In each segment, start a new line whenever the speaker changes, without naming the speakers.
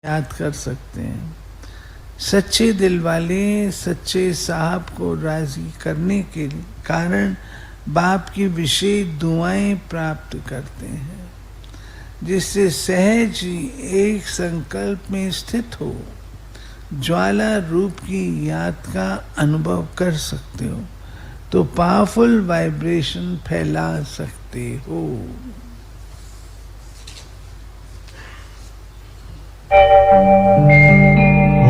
याद कर सकते हैं। सच्चे दिल वाले सच्चे साहब को राजी करने के कारण बाप की विशेष दुआएं प्राप्त करते हैं, जिससे सहज ही एक संकल्प में स्थित हो ज्वाला रूप की याद का अनुभव कर सकते हो, तो पावरफुल वाइब्रेशन फैला सकते हो।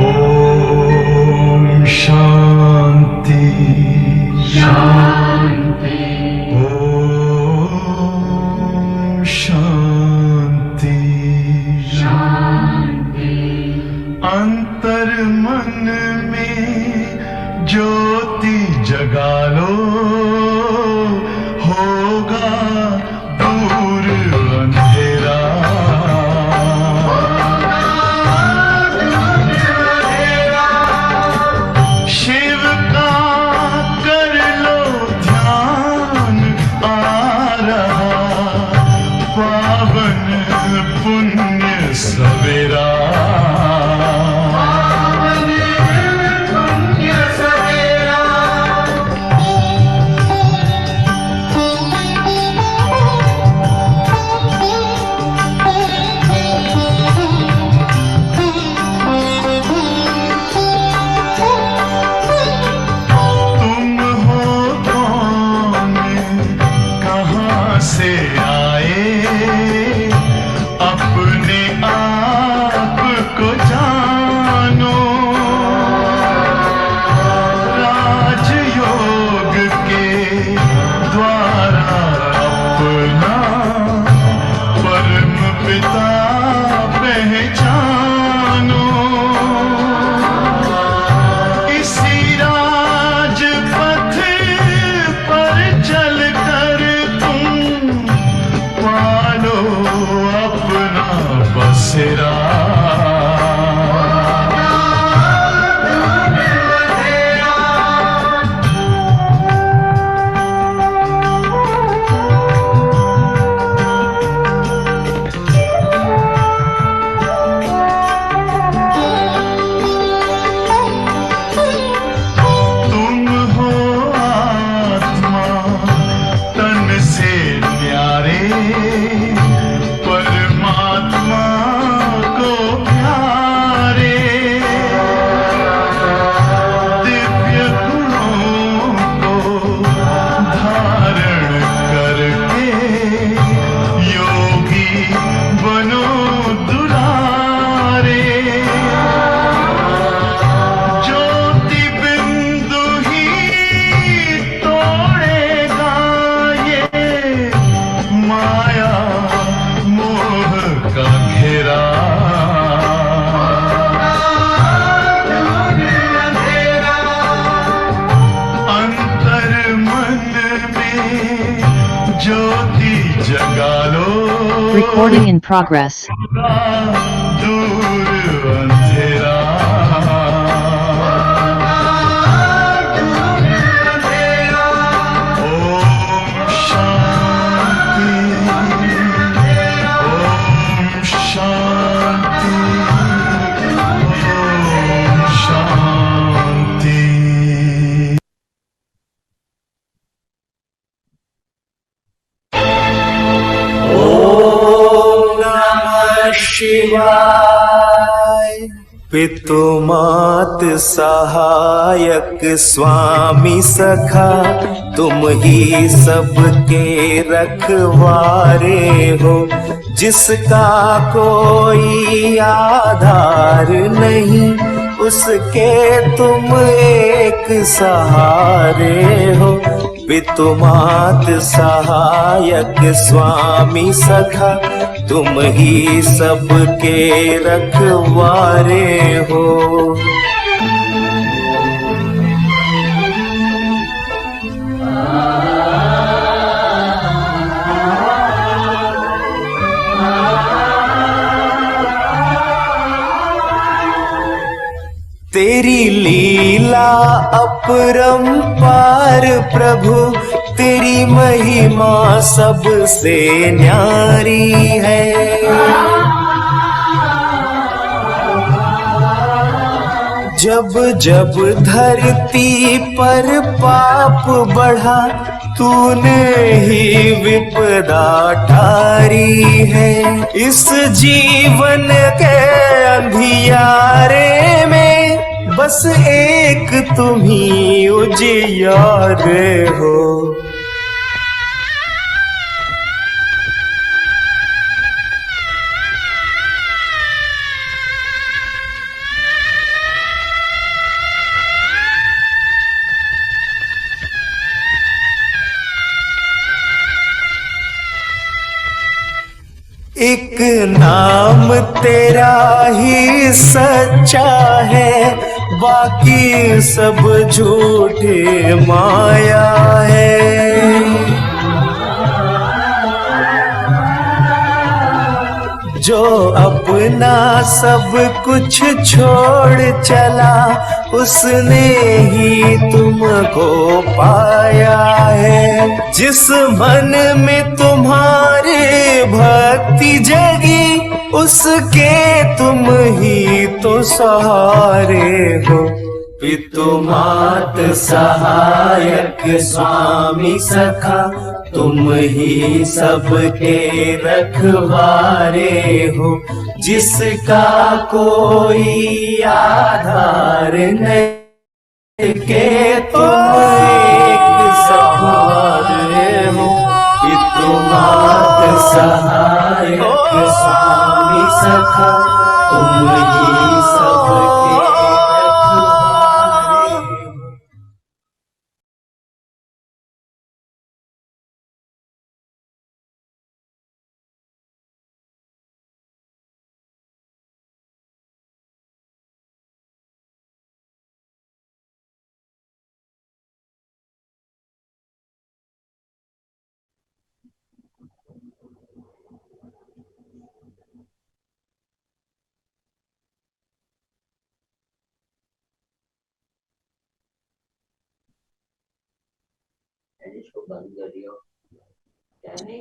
ओम शांति शांति। ओम शांति शांति। अंतर मन में ज्योति जगा लो, होगा दूर अंधेरा। पुण्य सवेरा पुण्य सवेरा। तुम हो कौन, कहाँ से आए, अपने आप को जानो। राजयोग के द्वारा अपना परम पिता पहचानो। इसी राजपथ पर चलकर तुम पालो अपना बसेरा। तुम हो आत्मा तन से न्यारे, परमात्मा को प्यारे। दिव्य गुणों को धारण करके योगी बनो दुलारे। ज्योति बिंदु ही तोड़ेगा ये माया मोह का घेरा। अंतर मन में ज्योति जगा लो,
Recording in progress.
दूर अंधेरा। ओम शांति ओम शांति ओम शांति।
शिवाय। पितु मात सहायक स्वामी सखा, तुम ही सबके रखवारे हो। जिसका कोई आधार नहीं, उसके तुम एक सहारे हो। पितु मात सहायक स्वामी सखा, तुम ही सबके रखवारे हो। तेरी लीला अपरंपार प्रभु, तेरी महिमा सबसे न्यारी है। जब जब धरती पर पाप बढ़ा, तूने ही विपदा टारी है। इस जीवन के अंधियारे में बस एक तुम ही उजियारे हो। एक नाम तेरा ही सच्चा है, बाकी सब झूठे माया है। जो अपना सब कुछ छोड़ चला, उसने ही तुमको पाया है। जिस मन में तुम्हारे भक्ति जगी, उसके तुम ही तो सहारे हो। पितु मात सहायक स्वामी सखा, तुम ही सबके रखवारे हो। जिसका कोई आधार नहीं के तुम एक सहारे हो। पितु मात सहायक स्वामी सखा, तुम ही सबके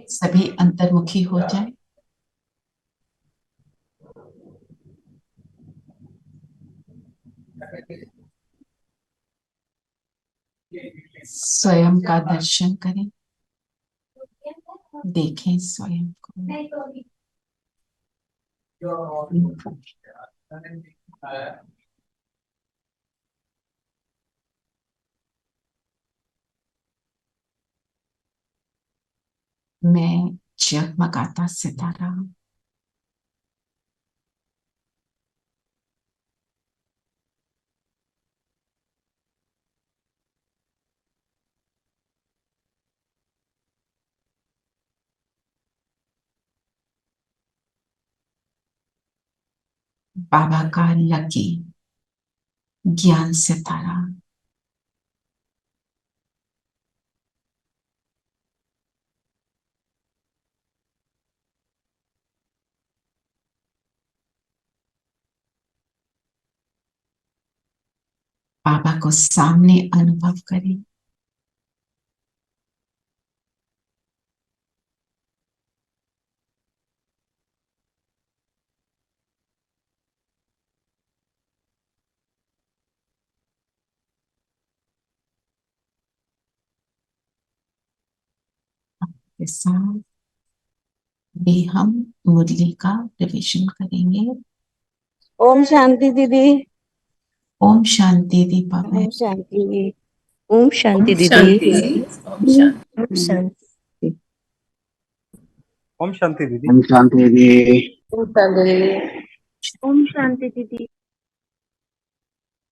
सभी अंतर्मुखी हो जाएं। स्वयं का दर्शन करें, देखें स्वयं को। मैं जगमगाता सितारा, बाबा का लकी ज्ञान सितारा, बाबा को सामने अनुभव करें। के साथ भी हम मुरली का रिविजन करेंगे।
ओम शांति दीदी।
ओम शांति दीपा
ओम शांति। ओम शांति दीदी।
ओम शांति।
ओम शांति।
ओम शांति दीदी।
ओम शांति दीदी।
ओम शांति दीदी।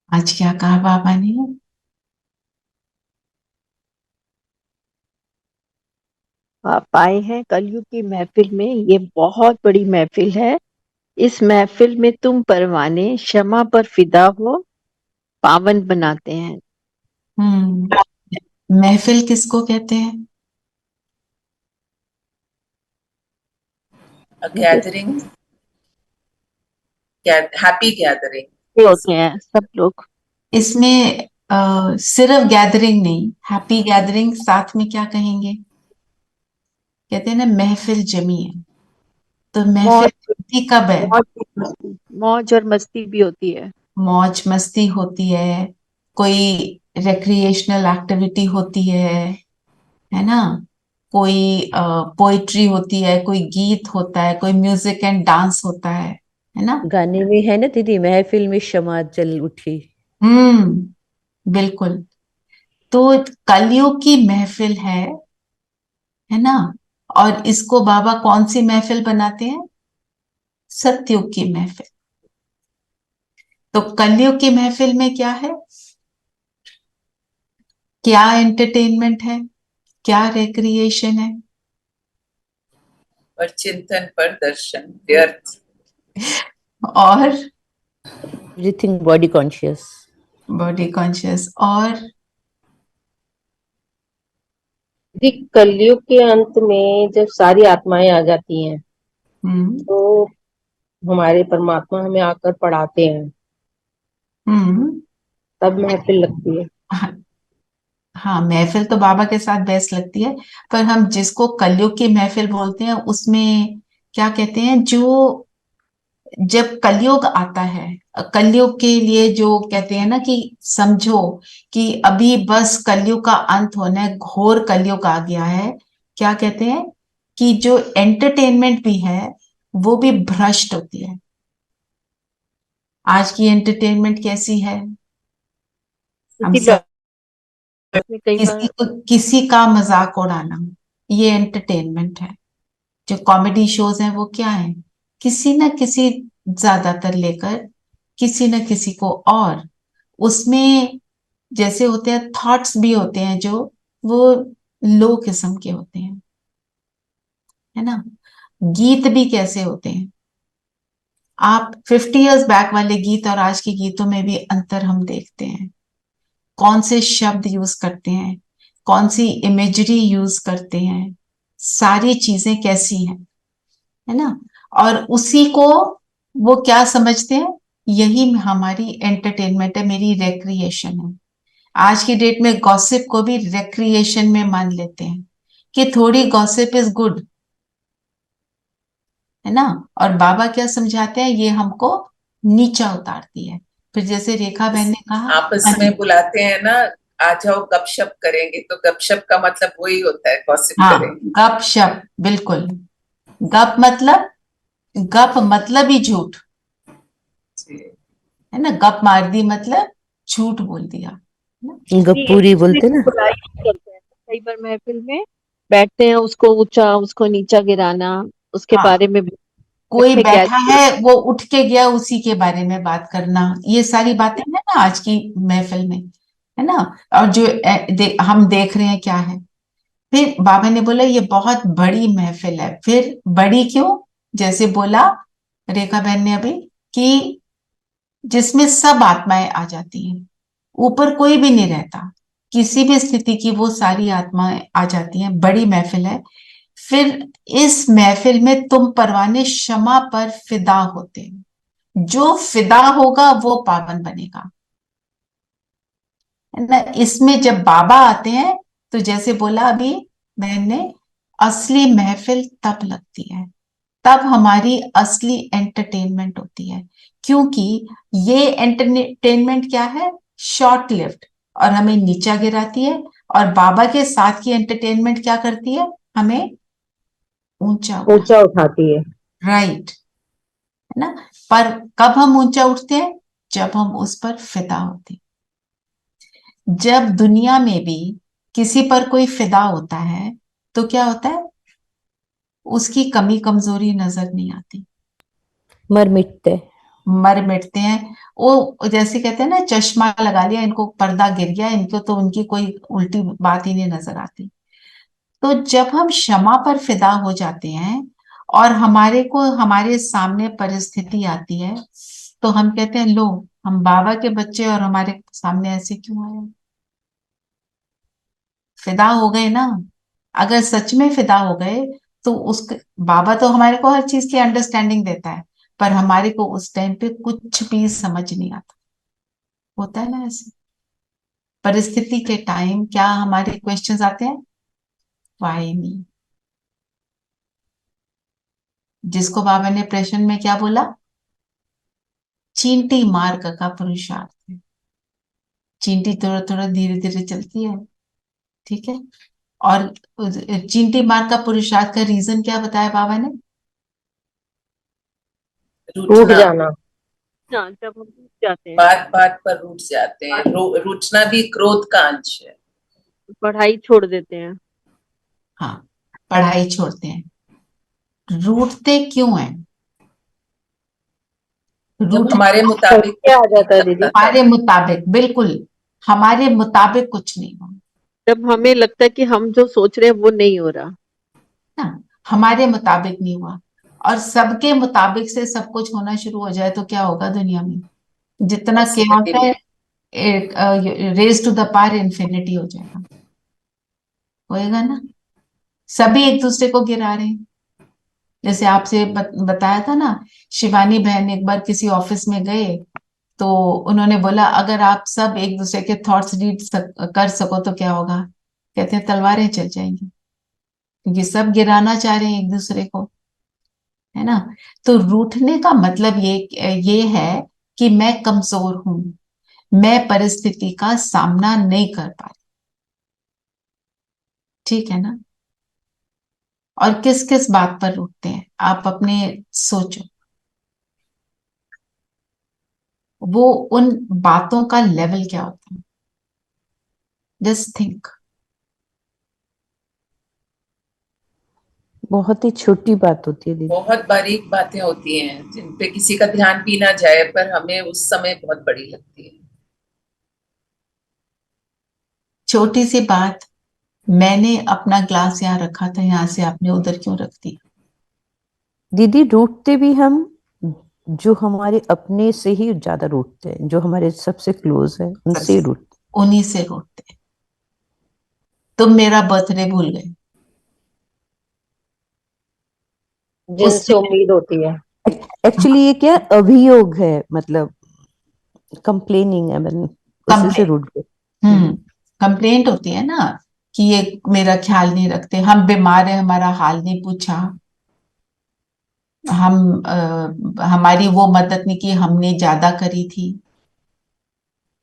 आज क्या कहा बाबा ने?
आप आए हैं कलयुग की महफिल में, ये बहुत बड़ी महफिल है। इस महफिल में तुम परवाने क्षमा पर फिदा हो, पावन बनाते हैं।
महफिल किसको कहते हैं?
गैदरिंग, हैप्पी गैदरिंग
होते हैं सब लोग।
इसमें सिर्फ गैदरिंग नहीं, हैप्पी गैदरिंग साथ में क्या कहेंगे? कहते हैं ना महफिल जमी है। तो महफिल कब है?
मौज और मस्ती भी होती है।
मौज मस्ती होती है, कोई रिक्रिएशनल एक्टिविटी होती है ना, कोई पोइट्री होती है, कोई गीत होता है, कोई म्यूजिक एंड डांस होता है ना।
गाने में है ना दीदी, महफिल में शमा जल उठी।
बिल्कुल। तो कलयुग की महफिल है ना। और इसको बाबा कौन सी महफिल बनाते हैं? सतयुग की महफिल। तो कलयुग की महफिल में क्या है? क्या एंटरटेनमेंट है, क्या रिक्रिएशन है?
और चिंतन पर दर्शन व्यर्थ।
और
everything body conscious.
Body conscious. और
जी, कलयुग के अंत में जब सारी आत्माएं आ जाती हैं
हम्म
तो हमारे परमात्मा हमें आकर पढ़ाते हैं,
हम्म
तब महफिल लगती है।
हाँ, हाँ, महफिल तो बाबा के साथ बेस्ट लगती है। पर हम जिसको कलयुग की महफिल बोलते हैं उसमें क्या कहते हैं, जो जब कलयुग आता है, कलयुग के लिए जो कहते हैं ना कि समझो कि अभी बस कलयुग का अंत होना है, घोर कलयुग आ गया है। क्या कहते हैं कि जो एंटरटेनमेंट भी है वो भी भ्रष्ट होती है। आज की एंटरटेनमेंट कैसी है? हम सब
में कई बार
किसी का मजाक उड़ाना, ये एंटरटेनमेंट है। जो कॉमेडी शोज हैं वो क्या है? किसी न किसी, ज्यादातर लेकर किसी न किसी को, और उसमें जैसे होते हैं थॉट्स भी होते हैं जो वो लो किस्म के होते हैं, है ना। गीत भी कैसे होते हैं? आप 50 इयर्स बैक वाले गीत और आज के गीतों में भी अंतर हम देखते हैं। कौन से शब्द यूज करते हैं, कौन सी इमेजरी यूज करते हैं, सारी चीजें कैसी हैं, है ना। और उसी को वो क्या समझते हैं, यही हमारी एंटरटेनमेंट है, मेरी रिक्रिएशन है। आज की डेट में गॉसिप को भी रिक्रिएशन में मान लेते हैं कि थोड़ी गॉसिप इज गुड, है ना। और बाबा क्या समझाते हैं, ये हमको नीचा उतारती है। फिर जैसे रेखा बहन ने कहा,
आपस
हाँ
में
जी,
बुलाते हैं ना, आ जाओ गपशप करेंगे, तो गपशप का मतलब वही होता है, गॉसिप
हाँ,
करेंगे।
गप शप, बिल्कुल। गप मतलब, गप मतलब ही झूठ,
जी।
है ना। गप मार दी मतलब झूठ बोल दिया, है ना?
भी एक
गप्पूरी
दूसरे
बोलते
की
ना।
बुराई भी करते हैं। कई बार महफिल में बैठते हैं, उसको ऊंचा उसको नीचा गिराना, उसके
हाँ,
बारे में
कोई
इकट्ठे
बैठा
गैस।
है वो उठ के गया, उसी के बारे में बात करना, ये सारी बातें है ना आज की महफिल में, है ना। और जो हम देख रहे हैं क्या है। फिर बाबा ने बोला ये बहुत बड़ी महफिल है। फिर बड़ी क्यों? जैसे बोला रेखा बहन ने अभी, कि जिसमें सब आत्माएं आ जाती हैं, ऊपर कोई भी नहीं रहता, किसी भी स्थिति की वो सारी आत्माएं आ जाती हैं, बड़ी महफिल है। फिर इस महफिल में तुम परवाने क्षमा पर फिदा होते हैं। जो फिदा होगा वो पावन बनेगा, है ना। इसमें जब बाबा आते हैं तो जैसे बोला अभी बहन ने, असली महफिल तब लगती है, तब हमारी असली एंटरटेनमेंट होती है। क्योंकि ये एंटरटेनमेंट क्या है, शॉर्ट लिव्ड, और हमें नीचा गिराती है। और बाबा के साथ की एंटरटेनमेंट क्या करती है, हमें ऊंचा उठा,
ऊंचा उठाती है।
राइट, है ना। पर कब हम ऊंचा उठते हैं? जब हम उस पर फिदा होते हैं। जब दुनिया में भी किसी पर कोई फिदा होता है तो क्या होता है, उसकी कमी कमजोरी नजर नहीं आती,
मर मिटते।
मर मिटते हैं। वो जैसे कहते हैं ना, चश्मा लगा लिया, इनको पर्दा गिर गया, इनको तो उनकी कोई उल्टी बात ही नहीं नजर आती। तो जब हम क्षमा पर फिदा हो जाते हैं और हमारे को हमारे सामने परिस्थिति आती है, तो हम कहते हैं लो, हम बाबा के बच्चे और हमारे सामने ऐसे क्यों आए? फिदा हो गए ना। अगर सच में फिदा हो गए तो उस, बाबा तो हमारे को हर चीज की अंडरस्टैंडिंग देता है, पर हमारे को उस टाइम पे कुछ भी समझ नहीं आता। होता है ना ऐसे, परिस्थिति के टाइम क्या हमारे क्वेश्चंस आते हैं, वाई मी। जिसको बाबा ने प्रश्न में क्या बोला, चींटी मार्ग का पुरुषार्थ है। चींटी थोड़ा थोड़ा धीरे धीरे चलती है, ठीक है। और चींटी मार्ग का पुरुषार्थ का रीजन क्या बताया बाबा ने?
टूट
रूठना,
जाना।
हाँ, जब हम टूट जाते हैं,
बात बात पर रूठ जाते हैं। रूठना भी क्रोध का अंश है।
पढ़ाई छोड़ देते हैं।
हाँ, पढ़ाई छोड़ते हैं। रूठते क्यों हैं?
जब
रूठ
हमारे मुताबिक
क्या आ
कुछ नहीं
जाता है दीदी?
चलता
हमारे
तब।
मुताबिक, बिल्कुल हमारे मुताबिक कुछ नहीं हो
जब हमें लगता है कि हम जो सोच रहे हैं वो नहीं हो रहा।
ना, हमारे मुताबिक नहीं हुआ, और सबके मुताबिक से सब कुछ होना शुरू हो जाए तो क्या होगा दुनिया में? जितना केओस
पॉसिबिलिटी
है, raise to the power infinity हो जाएगा, होएगा ना। सभी एक दूसरे को गिरा रहे हैं। जैसे आपसे बताया था ना, शिवानी बहन एक बार किसी ऑफिस में गए, तो उन्होंने बोला अगर आप सब एक दूसरे के थॉट्स कर सको तो क्या होगा? कहते हैं तलवारें चल जाएंगी, क्योंकि सब गिराना चाह रहे हैं एक दूसरे को, है ना। तो रूठने का मतलब ये है कि मैं कमजोर हूं, मैं परिस्थिति का सामना नहीं कर पा रही, ठीक है ना। और किस किस बात पर रूठते हैं आप अपने सोचो, वो उन बातों का लेवल क्या होता है? Just think.
बहुत ही छोटी बात होती है दीदी।
बहुत बारीक बातें होती हैं जिन पे किसी का ध्यान भी ना जाए, पर हमें उस समय बहुत बड़ी लगती है।
छोटी सी बात, मैंने अपना ग्लास यहाँ रखा था, यहाँ से आपने उधर क्यों रख दिया?
दीदी रूठते भी हम जो हमारे अपने से ही ज्यादा रूठते हैं, जो हमारे सबसे क्लोज है उनसे ही
सबसे,
रूठते
उन्हीं से रूठते हैं। तुम मेरा बर्थडे भूल गए,
जिनसे
उससे
उम्मीद होती है।
हैं। एक्चुअली ये क्या अभियोग है, मतलब कंप्लेनिंग है, मैंने उसी से
कंप्लेंट,
रूठ गए। हम्म।
कंप्लेंट होती है ना, कि ये मेरा ख्याल नहीं रखते, हम बीमार है हमारा हाल नहीं पूछा, हमारी वो मदद नहीं की, हमने ज्यादा करी थी।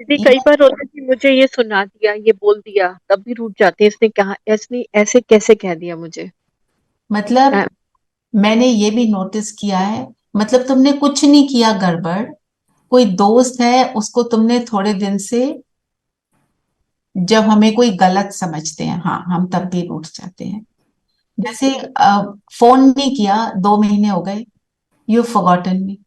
दीदी
ये
कई बार होता है कि मुझे ये सुना दिया, ये बोल दिया, तब भी रूठ जाते हैं। इसने कहा, ऐसे ऐसे कैसे कह दिया मुझे।
मतलब मैंने ये भी नोटिस किया है, मतलब तुमने कुछ नहीं किया गड़बड़, कोई दोस्त है उसको तुमने थोड़े दिन से, जब हमें कोई गलत समझते हैं, हाँ हम तब भी रूठ जाते हैं। जैसे फोन नहीं किया, 2 महीने हो गए, यू फॉरगॉटन मी,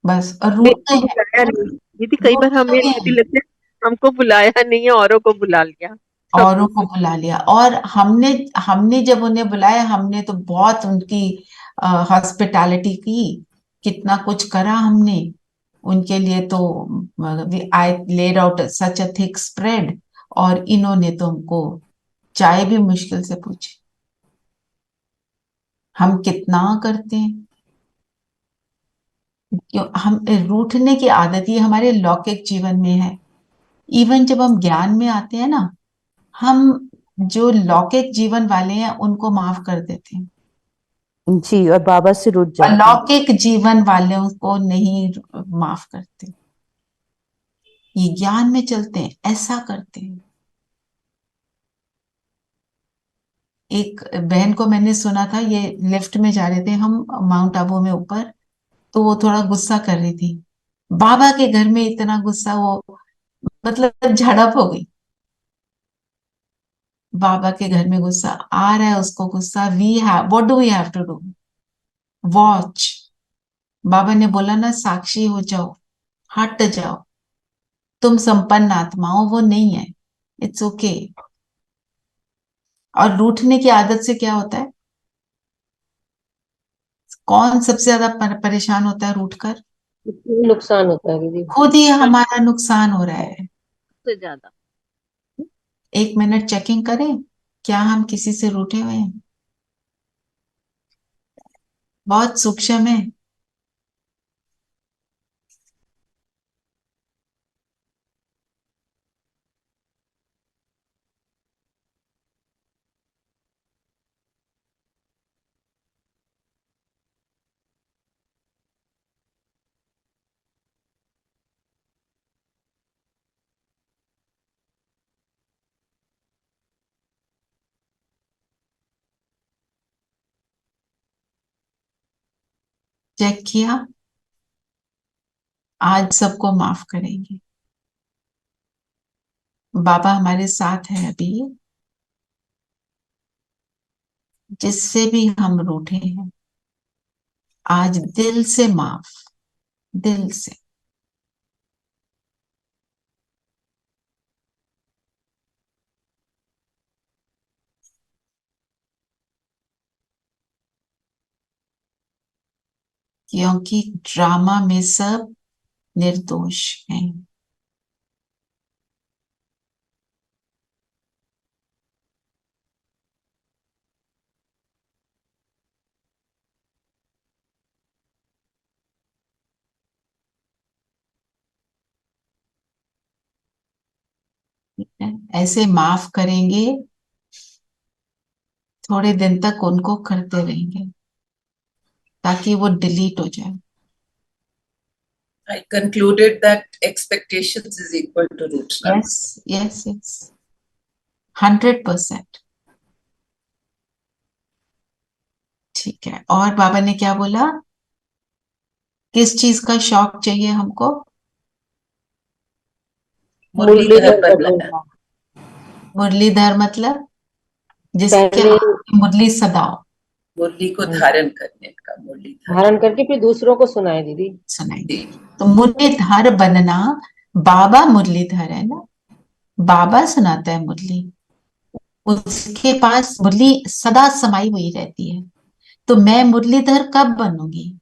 बस, और
हमें
रूठते
तो
हैं।
बुलाया नहीं। दीदी कई बार
रूठते
हमें
भी
मुझे
हैं,
लगता है हमको बुलाया नहीं है, औरों को बुला लिया। सब
औरों को बुला लिया, और हमने हमने जब उन्हें बुलाया, हमने तो बहुत उनकी हॉस्पिटैलिटी की, कितना कुछ करा हमने उनके लिए, तो I laid out such a thick spread, और इन्होंने तो हमको चाय भी मुश्किल से पूछी। हम कितना करते हैं, क्यों हम रूठने की आदत, ये हमारे लौकिक जीवन में है। इवन जब हम ज्ञान में आते हैं ना, हम जो लौकिक जीवन वाले हैं उनको माफ कर देते हैं,
जी, और बाबा से रूठ जाते हैं।
अलौकिक जीवन वालों को नहीं माफ करते। ये ज्ञान में चलते हैं, ऐसा करते हैं। एक बहन को मैंने सुना था, ये लिफ्ट में जा रहे थे हम माउंट आबू में ऊपर, तो वो थोड़ा गुस्सा कर रही थी, बाबा के घर में इतना गुस्सा, वो मतलब झड़प हो गई। बाबा के घर में गुस्सा आ रहा है उसको, गुस्सा, we have, what do we have to do? Watch. बाबा ने बोला ना, साक्षी हो जाओ, हट जाओ, तुम संपन्न आत्मा हो, वो नहीं है, इट्स ओके। और रूठने की आदत से क्या होता है? कौन सबसे ज्यादा परेशान होता है रूठ कर?
नुकसान होता है दीदी।
खुद ही हमारा नुकसान हो रहा है।
से ज्यादा।
1 मिनट चेकिंग करें, क्या हम किसी से रूठे हुए हैं? बहुत सूक्ष्म है। चेक किया? आज सबको माफ करेंगे। बाबा हमारे साथ है अभी। जिससे भी हम रूठे हैं, आज दिल से माफ, दिल से। क्योंकि ड्रामा में सब निर्दोष हैं। ऐसे माफ करेंगे, थोड़े दिन तक उनको करते रहेंगे ताकि वो डिलीट हो जाए।
I concluded that expectations is equal to rootedness.
Yes yes yes, 100%। ठीक है, और बाबा ने क्या बोला? किस चीज का शौक चाहिए हमको?
मुरलीधर बनना।
मुरलीधर मतलब जिसके
पहले
हाथ में मुरली सदाओ,
मुरली को धारण करने का, मुरलीधर
धारण करके फिर दूसरों को सुनाए दीदी।
सुनाएंगे। तो मुरलीधर बनना, बाबा मुरलीधर है ना, बाबा सुनाता है मुरली, उसके पास मुरली सदा समाई हुई रहती है। तो मैं मुरलीधर कब बनूंगी?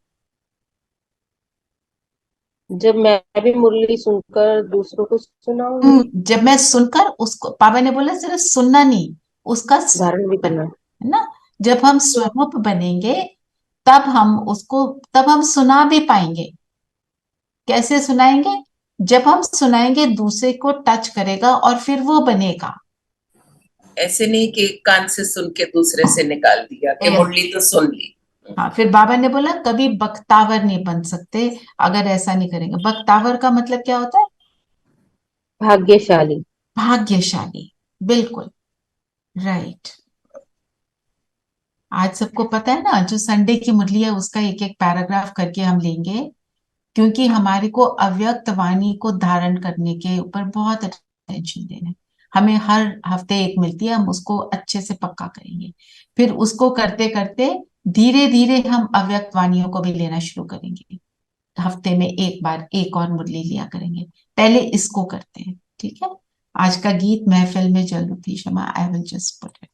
जब मैं भी मुरली सुनकर दूसरों को सुनाऊंगी।
जब मैं सुनकर उसको, बाबा ने बोला सिर्फ सुनना नहीं, उसका
धारण भी करना
है ना। जब हम स्वरूप बनेंगे तब हम उसको, तब हम सुना भी पाएंगे। कैसे सुनाएंगे? जब हम सुनाएंगे दूसरे को टच करेगा और फिर वो बनेगा।
ऐसे नहीं कि एक कान से सुन के दूसरे से निकाल दिया कि मुरली तो सुन ली।
हाँ, फिर बाबा ने बोला कभी बख्तावर नहीं बन सकते अगर ऐसा नहीं करेंगे। बख्तावर का मतलब क्या होता है?
भाग्यशाली।
भाग्यशाली, बिल्कुल राइट। आज सबको पता है ना, जो संडे की मुरली है उसका एक एक पैराग्राफ करके हम लेंगे, क्योंकि हमारे को अव्यक्त वाणी को धारण करने के ऊपर बहुत अटेंशन देना है। हमें हर हफ्ते एक मिलती है, हम उसको अच्छे से पक्का करेंगे। फिर उसको करते करते धीरे धीरे हम अव्यक्त वाणियों को भी लेना शुरू करेंगे। हफ्ते में एक बार एक और मुरली लिया करेंगे। पहले इसको करते हैं, ठीक है? आज का गीत महफिल में जल उठी क्षमा, I will just put it.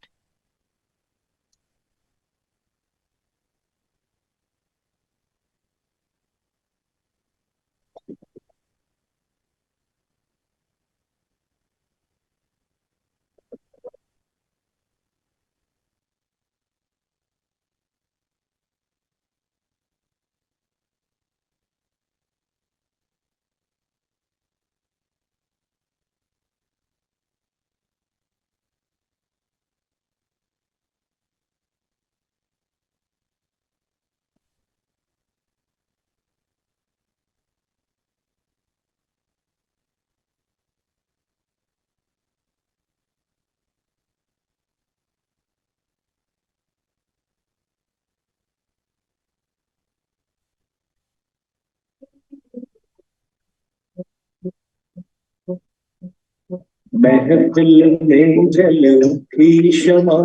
महफिल में जल उठी शमा,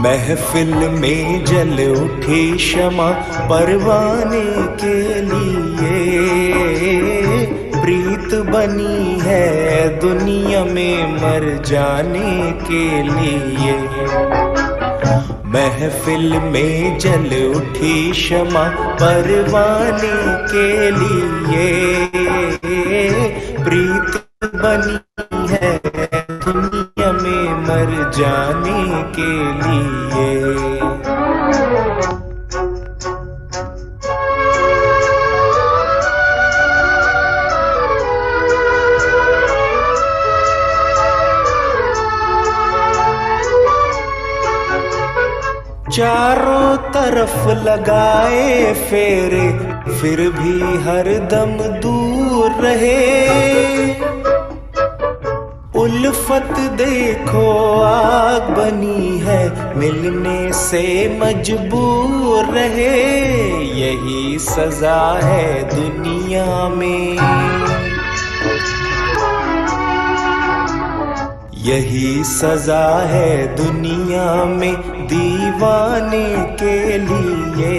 महफिल में जल उठी क्षमा, परवाने के लिए प्रीत बनी है दुनिया में मर जाने के लिए। महफिल में जल उठी क्षमा, परवाने के लिए प्रीत बनी है दुनिया में मर जाने के लिए। चारों तरफ लगाए फेरे, फिर भी हरदम दूर रहे। उल्फत देखो आग बनी है, मिलने से मजबूर रहे, यही सजा है दुनिया में, यही सजा है दुनिया में दीवाने के लिए।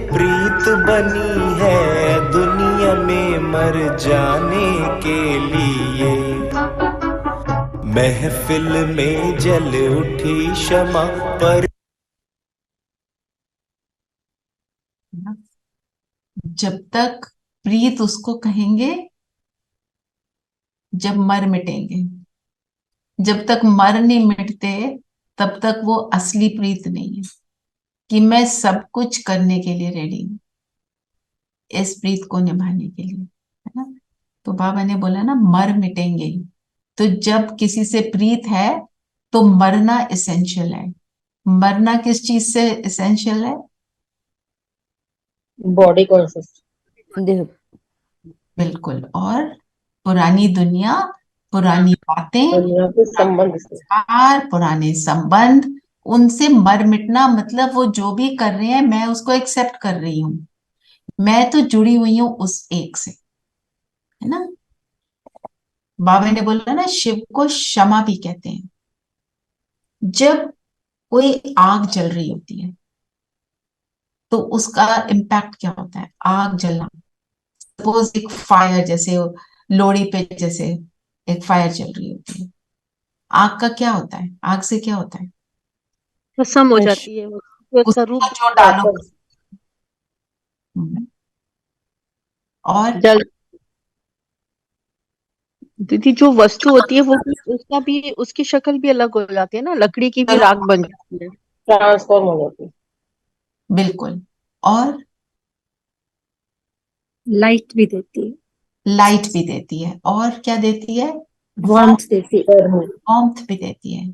प्रीत बनी है दुनिया में मर जाने के लिए। महफिल में जल उठी क्षमा पर,
जब तक प्रीत उसको कहेंगे जब मर मिटेंगे, जब तक मर नहीं मिटते तब तक वो असली प्रीत नहीं है कि मैं सब कुछ करने के लिए रेडी हूं इस प्रीत को निभाने के लिए, है ना। तो बाबा ने बोला ना मर मिटेंगे, तो जब किसी से प्रीत है तो मरना इसेंशियल है। मरना किस चीज से इसेंशियल है?
बॉडी कॉन्शियस,
देखो,
बिल्कुल। और पुरानी दुनिया, पुरानी बातें,
दुनिया के संबंध से।
पुराने संबंध, उनसे मर मिटना मतलब वो जो भी कर रहे हैं मैं उसको एक्सेप्ट कर रही हूँ, मैं तो जुड़ी हुई हूँ उस एक से, है ना। बाबा ने बोला ना शिव को क्षमा भी कहते हैं। जब कोई आग जल रही होती है तो उसका इम्पैक्ट क्या होता है? आग जलना, सपोज एक फायर, जैसे लोहड़ी पे जैसे एक फायर चल रही होती है, आग का क्या होता है? आग से क्या होता है?
भस्म हो जाती है, वो उसका रूप
उसको जो डालो, और
जल। दीदी जो वस्तु होती है वो भी, उसका भी, उसकी शक्ल भी अलग हो जाती है ना, लकड़ी की भी राख बन जाती है,
ट्रांसफॉर्म हो जाती है।
बिल्कुल। और
लाइट भी देती है,
लाइट भी देती है, और क्या देती है?
वार्मथ देती है,
वार्मथ भी देती है।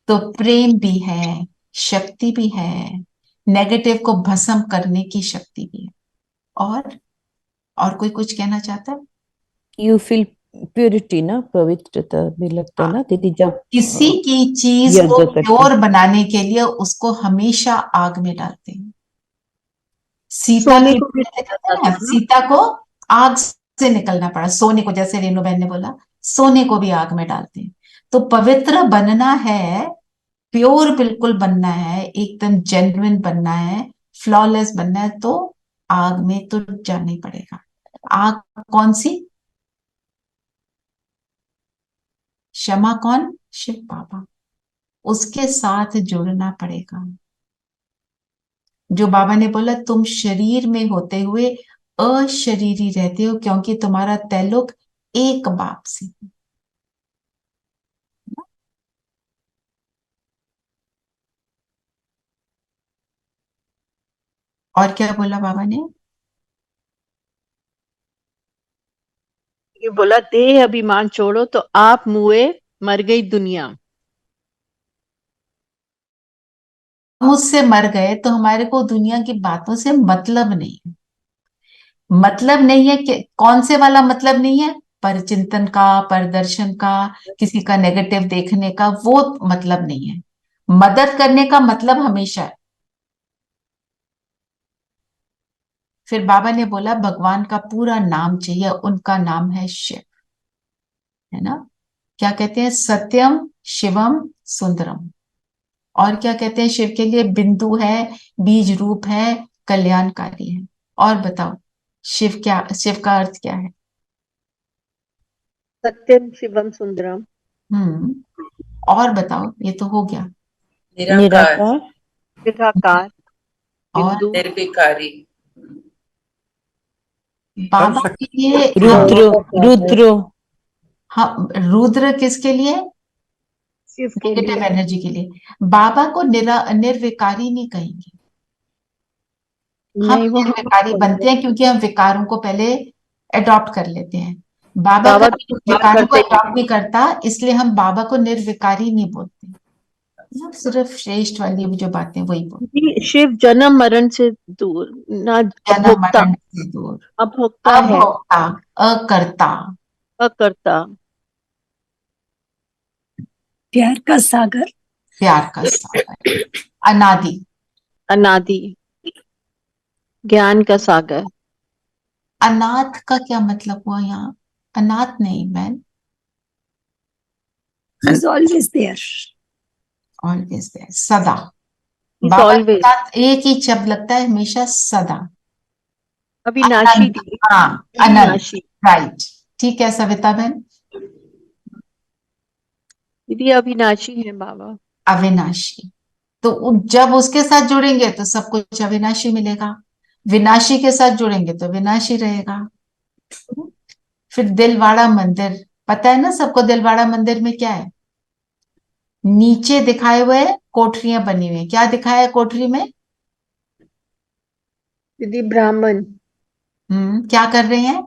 तो प्रेम भी है, शक्ति भी है, नेगेटिव को भस्म करने की शक्ति भी है। और कोई कुछ कहना चाहता है?
यू फील प्योरिटी ना, पवित्रता भी लगता है ना दीदी, जब
किसी की चीज को
यज्ञ करते
प्योर बनाने के लिए उसको हमेशा आग में डालते हैं। सीता
सोने
की
को भी
सीता को आग से निकलना पड़ा, सोने को, जैसे रेणु बहन ने बोला सोने को भी आग में डालते हैं। तो पवित्र बनना है, प्योर बिल्कुल बनना है, एकदम जेन्युइन बनना है, फ्लॉलेस बनना है, तो आग में तो जाना ही पड़ेगा। आग कौन सी? क्षमा कौन? शिव बाबा। उसके साथ जुड़ना पड़ेगा। जो बाबा ने बोला तुम शरीर में होते हुए अशरीरी रहते हो क्योंकि तुम्हारा ताल्लुक एक बाप से है। और क्या बोला बाबा ने?
ये बोला, देह अभिमान छोड़ो तो आप मुए, मर गई दुनिया।
हम उससे मर गए तो हमारे को दुनिया की बातों से मतलब नहीं है। मतलब नहीं है कि कौन से वाला मतलब नहीं है? पर चिंतन का, पर दर्शन का, किसी का नेगेटिव देखने का, वो मतलब नहीं है। मदद करने का मतलब हमेशा है। फिर बाबा ने बोला भगवान का पूरा नाम चाहिए, उनका नाम है शिव, है ना। क्या कहते हैं? सत्यम शिवम सुंदरम। और क्या कहते हैं शिव के लिए? बिंदु है, बीज रूप है, कल्याणकारी है। और बताओ शिव क्या, शिव का अर्थ क्या है?
सत्यम शिवम सुंदरम।
और बताओ, ये तो हो गया।
निराकार,
निराकार,
और
बिंदु,
निर्विकारी,
बाबा के लिए
रुद्र, रुद्र,
हाँ, रुद्र किसके लिए?
शिव के
नेगेटिव
लिए।
एनर्जी के लिए। बाबा को निर्विकारी नहीं कहेंगे। हम
नहीं, वो
निर्विकारी बनते हैं क्योंकि हम विकारों को पहले अडॉप्ट कर लेते हैं। बाबा
बाबा
कभी
तो
विकारों को
करते हैं।
अडॉप्ट नहीं करता, इसलिए हम बाबा को निर्विकारी नहीं बोलते, सिर्फ श्रेष्ठ वाली जो बातें वही बोलते।
जी, शिव जन्म मरण से दूर, ना
जन्म
अभोक्ता,
मरण से दूर,
अभोक्ता है,
अभोक्ता, अकर्ता,
अकर्ता,
प्यार का सागर,
प्यार का सागर, अनादि।
अनादि, ज्ञान का सागर।
अनाथ का क्या मतलब हुआ यहाँ? अनाथ नहीं man,
He's always there.
Always there, सदा।
इज
बाबा के
ऑलवेज।
साथ एक ही शब्द लगता है हमेशा, सदा।
अविनाशी
अनंत,
दीदी।
हाँ, अनंत,
अविनाशी।
राइट। ठीक है सविता बहन,
दीदी अविनाशी है बाबा।
अविनाशी। तो जब उसके साथ जुड़ेंगे तो सब कुछ अविनाशी मिलेगा, विनाशी के साथ जुड़ेंगे तो विनाशी रहेगा। फिर दिलवाड़ा मंदिर, पता है ना सबको दिलवाड़ा मंदिर में क्या है? नीचे दिखाए हुए कोठरियां बनी हुई हैं। क्या दिखाया है कोठरी में?
दीदी ब्राह्मण
क्या कर रहे हैं?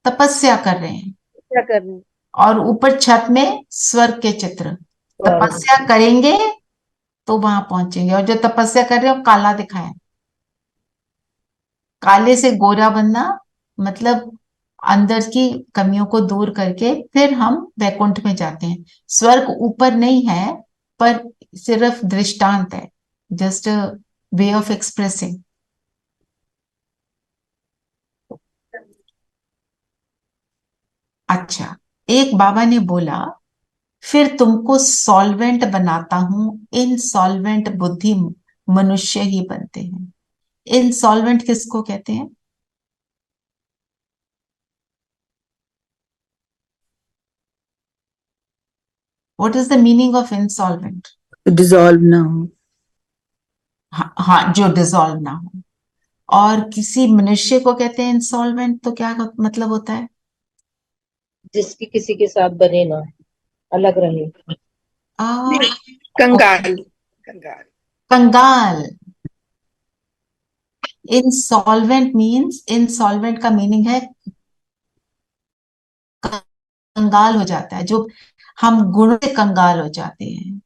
तपस्या कर रहे हैं।
क्या कर रहे हैं?
और ऊपर छत में स्वर्ग के चित्र। तपस्या करेंगे तो वहां पहुंचेंगे। और जो तपस्या कर रहे हो काला दिखाया है। काले से गोरा बनना मतलब अंदर की कमियों को दूर करके फिर हम वैकुंठ में जाते हैं। स्वर्ग ऊपर नहीं है, पर सिर्फ दृष्टांत है, just a way of expressing. अच्छा, एक बाबा ने बोला फिर तुमको सॉल्वेंट बनाता हूं, इनसॉल्वेंट बुद्धि मनुष्य ही बनते हैं। इनसॉल्वेंट किसको कहते हैं? What is the meaning of insolvent?
Dissolve ना हो।
हाँ हाँ, जो डिसॉल्व ना हो। और किसी मनुष्य को कहते हैं इंसॉल्वेंट, तो क्या मतलब होता है?
जिसकी किसी के साथ बने ना, अलग रहे।
आ,
कंगाल। कंगाल।
कंगाल। इंसॉल्वेंट मीन्स, इंसॉल्वेंट का मीनिंग है कंगाल हो जाता है, जो हम गुण से कंगाल हो जाते हैं।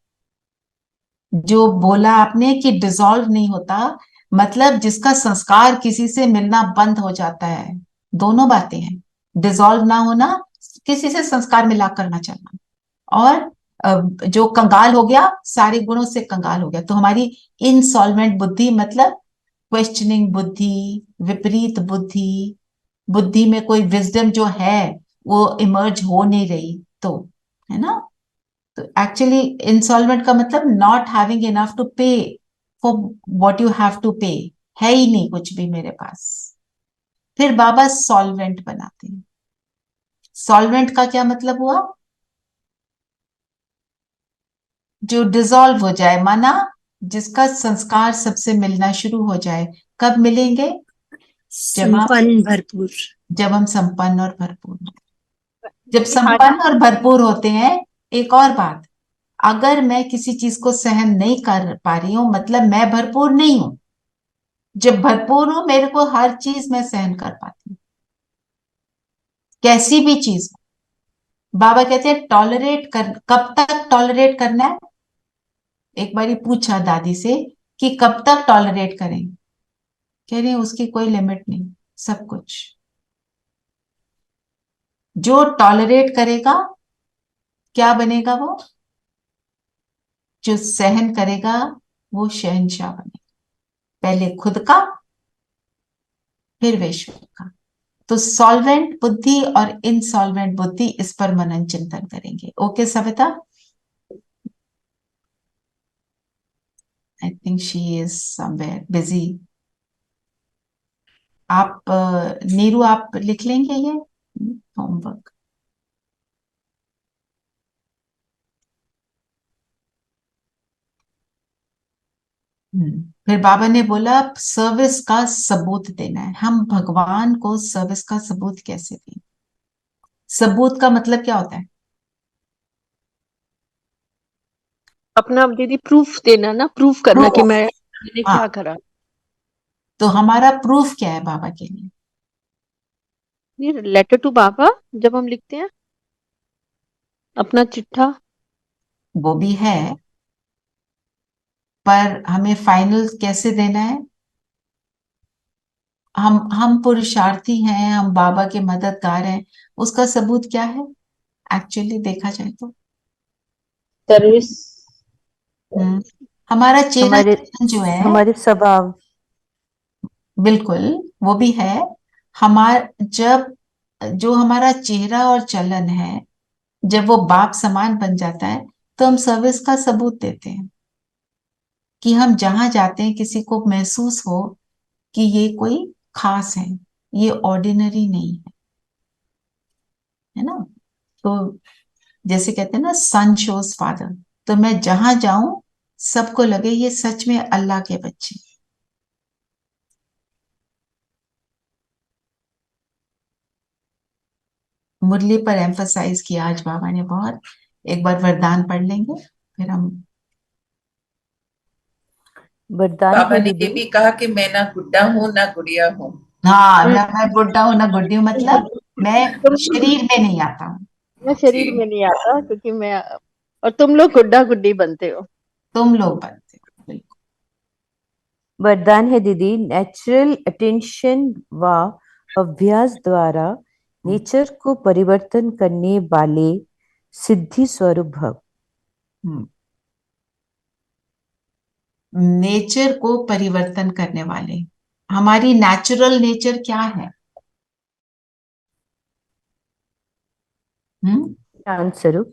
जो बोला आपने कि डिसॉल्व नहीं होता, मतलब जिसका संस्कार किसी से मिलना बंद हो जाता है। दोनों बातें हैं, डिसॉल्व ना होना, किसी से संस्कार मिला कर ना चलना। और जो कंगाल हो गया, सारे गुणों से कंगाल हो गया। तो हमारी इनसॉल्वेंट बुद्धि मतलब क्वेश्चनिंग बुद्धि, विपरीत बुद्धि, बुद्धि में कोई विजडम जो है वो इमर्ज हो नहीं रही, तो है ना। तो एक्चुअली इंसॉल्वेंट का मतलब not having enough to pay for what you have to pay, है ही नहीं कुछ भी मेरे पास। फिर बाबा सॉल्वेंट बनाते हैं। सॉल्वेंट का क्या मतलब हुआ? जो डिसॉल्व हो जाए, माना जिसका संस्कार सबसे मिलना शुरू हो जाए। कब मिलेंगे?
संपन्न भरपूर।
जब हम संपन्न और भरपूर हों। जब
दीदी
संपन्न और भरपूर होते हैं, एक और बात, अगर मैं किसी चीज को सहन नहीं कर पा रही हूं मतलब मैं भरपूर नहीं हूं। जब भरपूर हूं मेरे को हर चीज मैं सहन कर पाती हूँ, कैसी भी चीज। बाबा कहते हैं टॉलरेट कर, कब तक टॉलरेट करना है? एक बारी पूछा दादी से कि कब तक टॉलरेट करें? कह रही उसकी कोई लिमिट नहीं, सब कुछ। जो टॉलरेट करेगा क्या बनेगा वो? जो सहन करेगा वो शहंशाह बनेगा। पहले खुद का, फिर विश्व का। तो सॉल्वेंट बुद्धि और इनसॉल्वेंट बुद्धि, इस पर मनन चिंतन करेंगे। Okay Savita? I think she is somewhere busy. आप नीरू आप लिख लेंगे ये होमवर्क? फिर बाबा ने बोला सर्विस का सबूत देना है। हम भगवान को सर्विस का सबूत कैसे दें? सबूत का मतलब क्या होता है?
अपना दीदी प्रूफ देना ना, प्रूफ करना कि
प्रूफ।
मैंने
हाँ,
क्या करा।
तो हमारा प्रूफ क्या है बाबा के लिए?
ये लेटर टू बाबा जब हम लिखते हैं अपना चिट्ठा,
वो भी है, पर हमें फाइनल कैसे देना है? हम पुरुषार्थी हैं, हम बाबा के मददगार हैं, उसका सबूत क्या है एक्चुअली देखा जाए तो?
सर्विस
हमारा चेहरा
हमारे
चलन जो है,
हमारे स्वभाव,
बिल्कुल वो भी है। जब जो हमारा चेहरा और चलन है, जब वो बाप समान बन जाता है, तो हम सर्विस का सबूत देते हैं कि हम जहां जाते हैं किसी को महसूस हो कि ये कोई खास है, ये ऑर्डिनरी नहीं है ना। तो जैसे कहते हैं ना, सन शोज फादर, तो मैं जहां जाऊं सबको लगे ये सच में अल्लाह के बच्चे। मुरली पर एम्फसाइज किया आज बाबा ने बहुत। एक बार वरदान पढ़ लेंगे, फिर हम।
वरदान
बाबा
है
ने ये
दीदी।
भी कहा कि मैं ना गुड्डा हूँ ना गुड़िया हूँ।
हाँ, मैं बुड्ढा हूं ना गुड्डी हूं, मतलब मैं
तुम
शरीर में नहीं आता हूँ।
मैं
जी।
शरीर में नहीं आता क्योंकि मैं, और तुम लोग गुड्डा गुड्डी बनते हो।
तुम लोग बनते हो, बिल्कुल।
वरदान है दीदी, नेचुरल अटेंशन व अभ्यास द्वारा नेचर को परिवर्तन करने वाले सिद्धि स्वरूप भव।
नेचर को परिवर्तन करने वाले, हमारी नेचुरल नेचर क्या है?
शांत स्वरूप।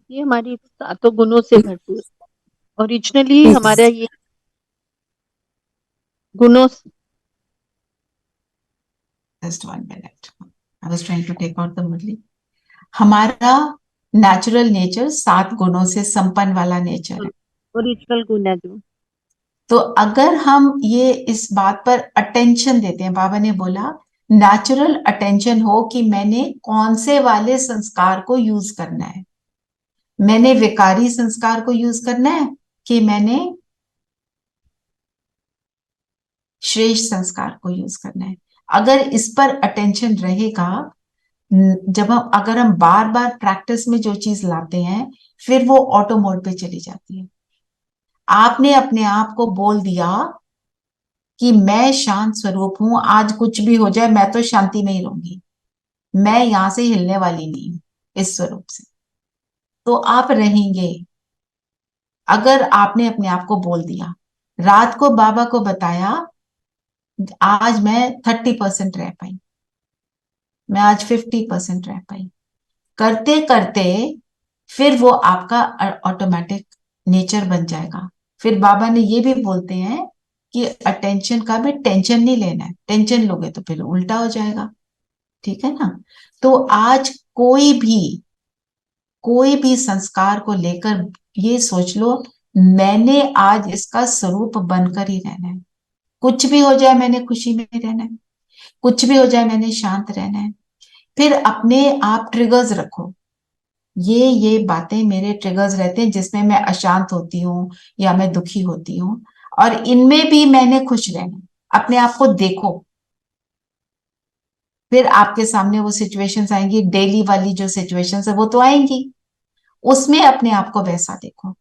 ये हमारी सातों गुणों से भरपूर, ओरिजिनली हमारा ये गुणों।
Just 1 minute, I was trying to take out the murli. हमारा नेचुरल नेचर 7 गुणों से संपन्न वाला नेचर है।
ओरिजिनल गुण है जो।
तो अगर हम ये इस बात पर अटेंशन देते हैं, बाबा ने बोला नेचुरल अटेंशन हो कि मैंने कौन से वाले संस्कार को यूज करना है, मैंने विकारी संस्कार को यूज करना है कि मैंने श्रेष्ठ संस्कार को यूज करना है। अगर इस पर अटेंशन रहेगा, अगर हम बार बार प्रैक्टिस में जो चीज लाते हैं, फिर वो ऑटो मोड पे चली जाती है। आपने अपने आप को बोल दिया कि मैं शांत स्वरूप हूं, आज कुछ भी हो जाए मैं तो शांति में ही रहूंगी, मैं यहां से हिलने वाली नहीं हूं इस स्वरूप से, तो आप रहेंगे। अगर आपने अपने आप को बोल दिया, रात को बाबा को बताया आज मैं 30% रह पाई, मैं आज 50% रह पाई, करते करते फिर वो आपका ऑटोमेटिक नेचर बन जाएगा। फिर बाबा ने ये भी बोलते हैं कि अटेंशन का भी टेंशन नहीं लेना है, टेंशन लोगे तो फिर उल्टा हो जाएगा, ठीक है ना। तो आज कोई भी संस्कार को लेकर ये सोच लो, मैंने आज इसका स्वरूप बनकर ही रहना है। कुछ भी हो जाए मैंने खुशी में रहना है, कुछ भी हो जाए मैंने शांत रहना है। फिर अपने आप ट्रिगर्स रखो, ये बातें मेरे ट्रिगर्स रहते हैं जिसमें मैं अशांत होती हूँ या मैं दुखी होती हूँ, और इनमें भी मैंने खुश रहना। अपने आप को देखो, फिर आपके सामने वो सिचुएशंस आएंगी, डेली वाली जो सिचुएशंस है वो तो आएंगी, उसमें अपने आप को वैसा देखो,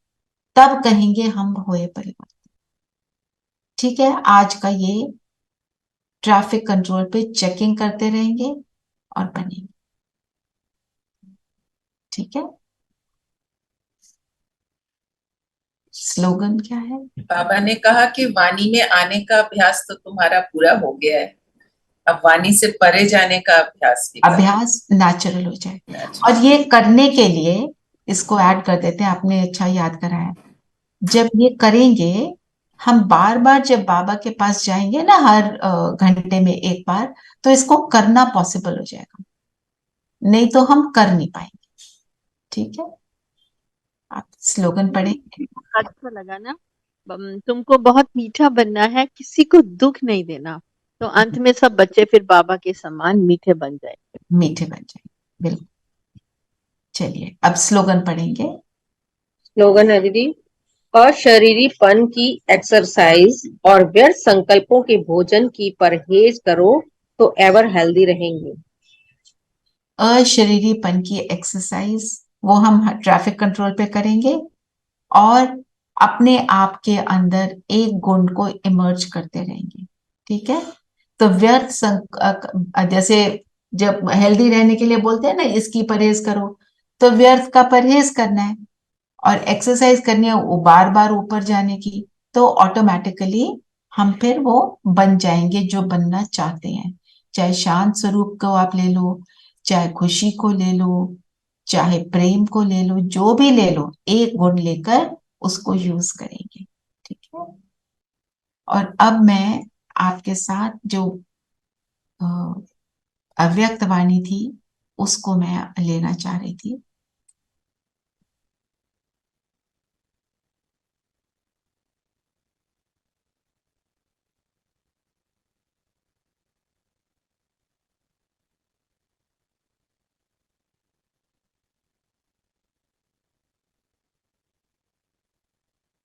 तब कहेंगे हम हुए परिवर्तन। ठीक है, आज का ये ट्रैफिक कंट्रोल पे चेकिंग करते रहेंगे और बनेंगे, ठीक है। स्लोगन क्या है?
बाबा ने कहा कि वाणी में आने का अभ्यास तो तुम्हारा पूरा हो गया है, अब वाणी से परे जाने का अभ्यास भी करो।
अभ्यास नेचुरल हो जाए। और ये करने के लिए इसको ऐड कर देते हैं, आपने अच्छा याद कराया। जब ये करेंगे, हम बार बार जब बाबा के पास जाएंगे ना, हर घंटे में एक बार, तो इसको करना पॉसिबल हो जाएगा, नहीं तो हम कर नहीं पाएंगे, ठीक है। आप स्लोगन पढ़ेंगे?
अच्छा लगा ना। तुमको बहुत मीठा बनना है, किसी को दुख नहीं देना, तो अंत में सब बच्चे फिर बाबा के समान मीठे बन जाए।
मीठे बन जाए, बिल्कुल। चलिए अब स्लोगन पढ़ेंगे।
स्लोगन है दीदी, अशरीरीपन की एक्सरसाइज और व्यर्थ संकल्पों के भोजन की परहेज करो तो एवर हेल्दी रहेंगे।
अशरीरीपन की एक्सरसाइज वो हम ट्रैफिक कंट्रोल पे करेंगे, और अपने आप के अंदर एक गुण को इमर्ज करते रहेंगे, ठीक है। तो जैसे जब हेल्दी रहने के लिए बोलते हैं ना, इसकी परहेज करो, तो व्यर्थ का परहेज करना है, और एक्सरसाइज करनी है वो बार बार ऊपर जाने की, तो ऑटोमेटिकली हम फिर वो बन जाएंगे जो बनना चाहते हैं। चाहे शांत स्वरूप को आप ले लो, चाहे खुशी को ले लो, चाहे प्रेम को ले लो, जो भी ले लो, एक गुण लेकर उसको यूज करेंगे। ठीक है। और अब मैं आपके साथ जो अव्यक्त वाणी थी उसको मैं लेना चाह रही थी।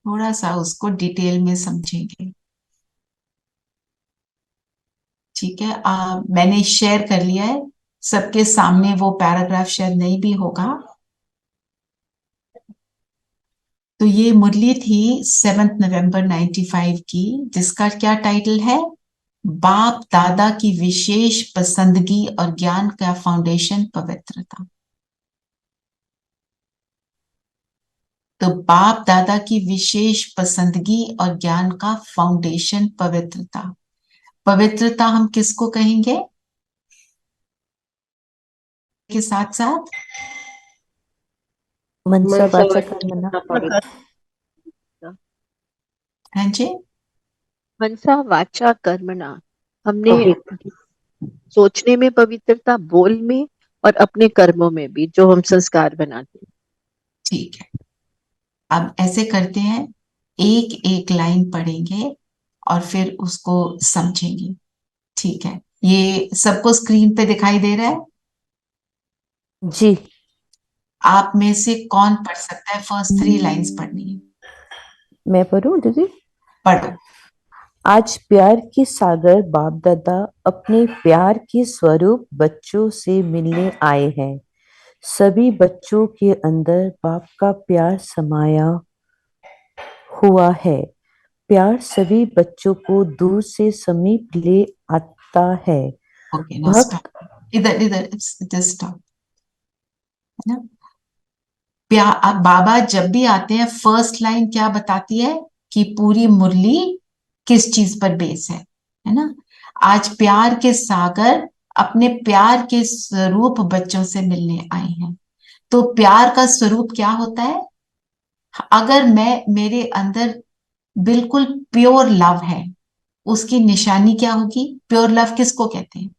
थोड़ा सा उसको डिटेल में समझेंगे। ठीक है। मैंने शेयर कर लिया है सबके सामने, वो पैराग्राफ शायद नहीं भी होगा। तो ये मुरली थी 7 नवंबर 95 की, जिसका क्या टाइटल है, बाप दादा की विशेष पसंदगी और ज्ञान का फाउंडेशन पवित्रता। तो बाप दादा की विशेष पसंदगी और ज्ञान का फाउंडेशन पवित्रता। पवित्रता हम किसको कहेंगे के साथ साथ?
मनसा
मनसा
वाचा
वाचा
कर्मणा।
पवित्र।
हाँ जी।
मनसा वाचा कर्मणा, हमने
पवित्र।
सोचने में पवित्रता, बोल में और अपने कर्मों में भी, जो हम संस्कार बनाते हैं।
ठीक है। अब ऐसे करते हैं, एक एक लाइन पढ़ेंगे और फिर उसको समझेंगे। ठीक है। ये सबको स्क्रीन पे दिखाई दे रहा है?
जी।
आप में से कौन पढ़ सकता है? फर्स्ट 3 लाइंस पढ़नी है।
मैं पढ़ूं दीदी?
पढ़ो।
आज प्यार के सागर बाप दादा अपने प्यार के स्वरूप बच्चों से मिलने आए हैं। सभी बच्चों के अंदर बाप का प्यार समाया हुआ है। प्यार सभी बच्चों को दूर से समीप ले आता है।
Okay, no stop. इधर इधर जस्ट स्टॉप। है ना? प्यार, अब बाबा जब भी आते हैं फर्स्ट लाइन क्या बताती है कि पूरी मुरली किस चीज पर बेस है ना? आज प्यार के सागर अपने प्यार के स्वरूप बच्चों से मिलने आए हैं। तो प्यार का स्वरूप क्या होता है? अगर मेरे अंदर बिल्कुल प्योर लव है, उसकी निशानी क्या होगी? प्योर लव किसको कहते हैं?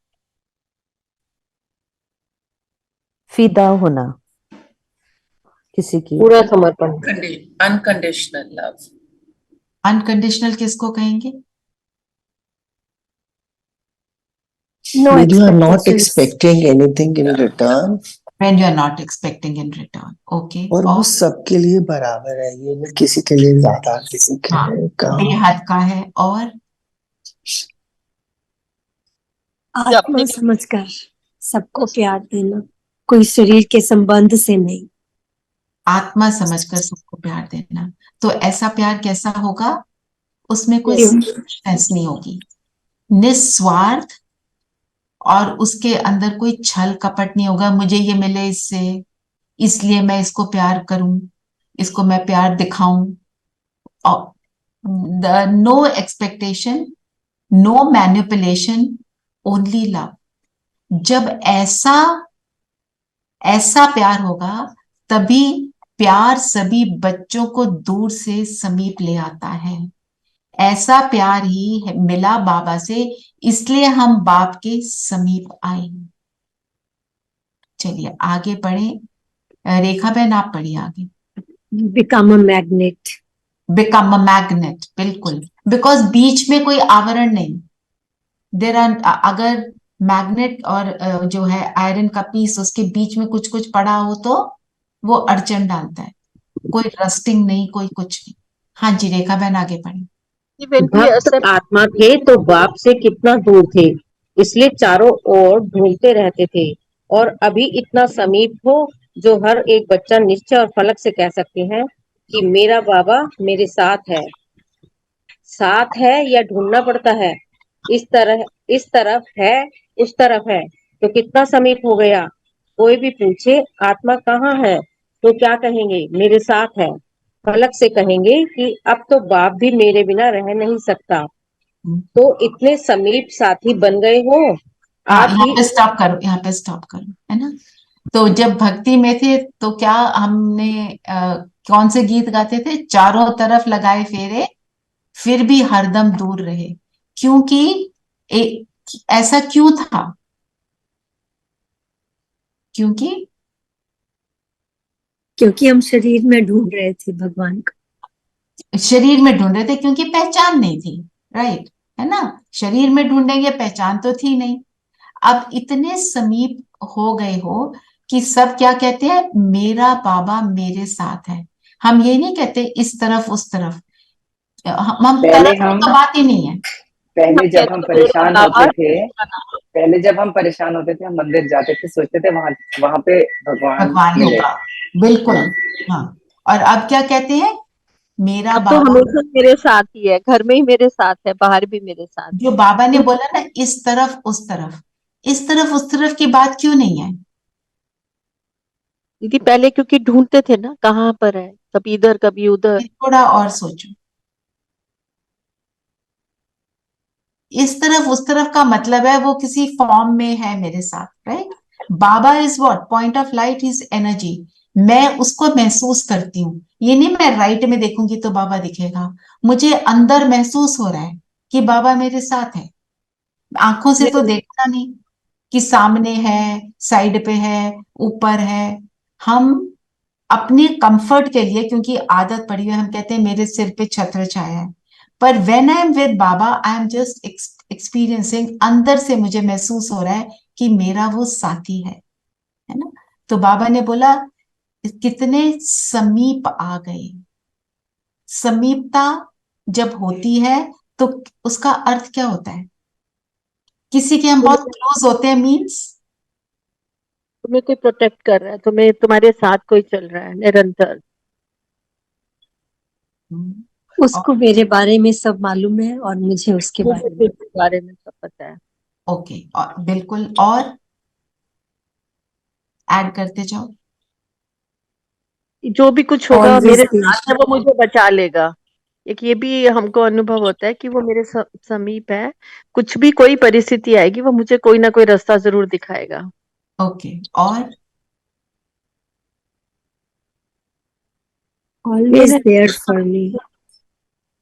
फिदा होना किसी की।
पूरा समर्पण।
Unconditional love.
अनकंडीशनल किसको कहेंगे?
No
When you are not
expectations.
expecting anything in return,
When you are not expecting in return. Okay.
और वो सबके लिए बराबर है, ये नहीं किसी के लिए ज्यादा किसी के लिए कम।
बेहद का है। और
आत्मा समझकर सबको प्यार देना, कोई शरीर के संबंध से नहीं।
आत्मा समझकर सबको प्यार देना। तो ऐसा प्यार कैसा होगा? उसमें कोई सेंस नहीं होगी, निस्वार्थ, और उसके अंदर कोई छल कपट नहीं होगा। मुझे ये मिले इससे, इसलिए मैं इसको प्यार करूं, इसको मैं प्यार दिखाऊं। और no expectation, no manipulation, only love. जब ऐसा प्यार होगा तभी प्यार सभी बच्चों को दूर से समीप ले आता है। ऐसा प्यार ही मिला बाबा से, इसलिए हम बाप के समीप आए। चलिए आगे पढ़े। रेखा बहन आप पढ़िए आगे।
Become a magnet.
Become a magnet, बिल्कुल। बिकॉज बीच में कोई आवरण नहीं। देर आर, अगर मैग्नेट और जो है आयरन का पीस, उसके बीच में कुछ कुछ पड़ा हो तो वो अड़चन डालता है। कोई रस्टिंग नहीं, कोई कुछ नहीं। हाँ जी रेखा बहन आगे पढ़े।
भक्त आत्मा थे तो बाप से कितना दूर थे, इसलिए चारों ओर ढूंढते रहते थे। और अभी इतना समीप हो जो हर एक बच्चा निश्चय और फलक से कह सकते हैं कि मेरा बाबा मेरे साथ है। साथ है या ढूंढना पड़ता है? इस तरफ है, उस तरफ है, तो कितना समीप हो गया। कोई भी पूछे आत्मा कहाँ है, तो क्या कहेंगे? मेरे साथ है। फलक से कहेंगे कि अब तो बाप भी मेरे बिना रह नहीं सकता। तो इतने समीप साथी बन गए हो
हाँ,
आप
यहाँ
ही।
पे स्टॉप करो, यहाँ पे स्टॉप करो, है ना। तो जब भक्ति में थे तो क्या हमने कौन से गीत गाते थे? चारों तरफ लगाए फेरे फिर भी हरदम दूर रहे। क्योंकि ऐसा क्यों था? क्योंकि
क्योंकि हम शरीर में ढूंढ रहे थे भगवान को।
शरीर में ढूंढ रहे थे क्योंकि पहचान नहीं थी, राइट, है ना। शरीर में ढूंढेंगे, पहचान तो थी नहीं। अब इतने समीप हो गए हो कि सब क्या कहते हैं? मेरा बाबा मेरे साथ है। हम ये नहीं कहते इस तरफ उस तरफ, हम
पहले
तरफ की
हम
तो बात ही नहीं है।
पहले जब हम
कहते मेरा
परेशान
बाबा
होते थे, पहले जब हम परेशान होते थे, हम मंदिर जाते थे, सोचते थे वहां वहां पे भगवान
भगवान
मिले।
होगा, बिल्कुल। हाँ, और अब क्या कहते हैं? मेरा
अब तो
बाबा।
हमेशा मेरे साथ ही है, घर में ही मेरे साथ है, बाहर भी मेरे साथ
जो
है।
बाबा ने बोला ना, इस तरफ उस तरफ, इस तरफ उस तरफ की बात क्यों नहीं है?
दीदी पहले क्योंकि ढूंढते थे ना कहाँ पर है, कभी इधर कभी उधर।
थोड़ा और सोचो। इस तरफ उस तरफ का मतलब है वो किसी फॉर्म में है मेरे साथ, right. Baba is what? Point of light is energy. मैं उसको महसूस करती हूँ। ये नहीं मैं राइट में देखूंगी तो बाबा दिखेगा, मुझे अंदर महसूस हो रहा है कि बाबा मेरे साथ है। आंखों से तो देखना नहीं कि सामने है, साइड पे है, ऊपर है। हम अपने कंफर्ट के लिए, क्योंकि आदत पड़ी है, हम कहते हैं मेरे सिर पे छत्र छाया है। पर when I am with Baba I am just experiencing, अंदर से मुझे महसूस हो रहा है कि मेरा वो साथी है ना। तो बाबा ने बोला कितने समीप आ गए। समीपता जब होती है तो उसका अर्थ क्या होता है? किसी के हम बहुत क्लोज होते हैं मीन्स
तुम्हें कोई प्रोटेक्ट कर रहा है, तुम्हें तुम्हारे साथ कोई चल रहा है निरंतर।
उसको मेरे बारे में सब मालूम है और मुझे उसके
मुझे
बारे में।
इसके बारे में सब पता है।
ओके, और बिल्कुल, और ऐड करते जाओ।
जो भी कुछ होगा
ऑलवेज
मेरे साथ है, वो मुझे बचा लेगा। एक ये भी हमको अनुभव होता है कि वो मेरे समीप है। कुछ भी कोई परिस्थिति आएगी, वो मुझे कोई ना कोई रास्ता जरूर दिखाएगा।
ओके, और
ऑलवेज देयर फॉर मी।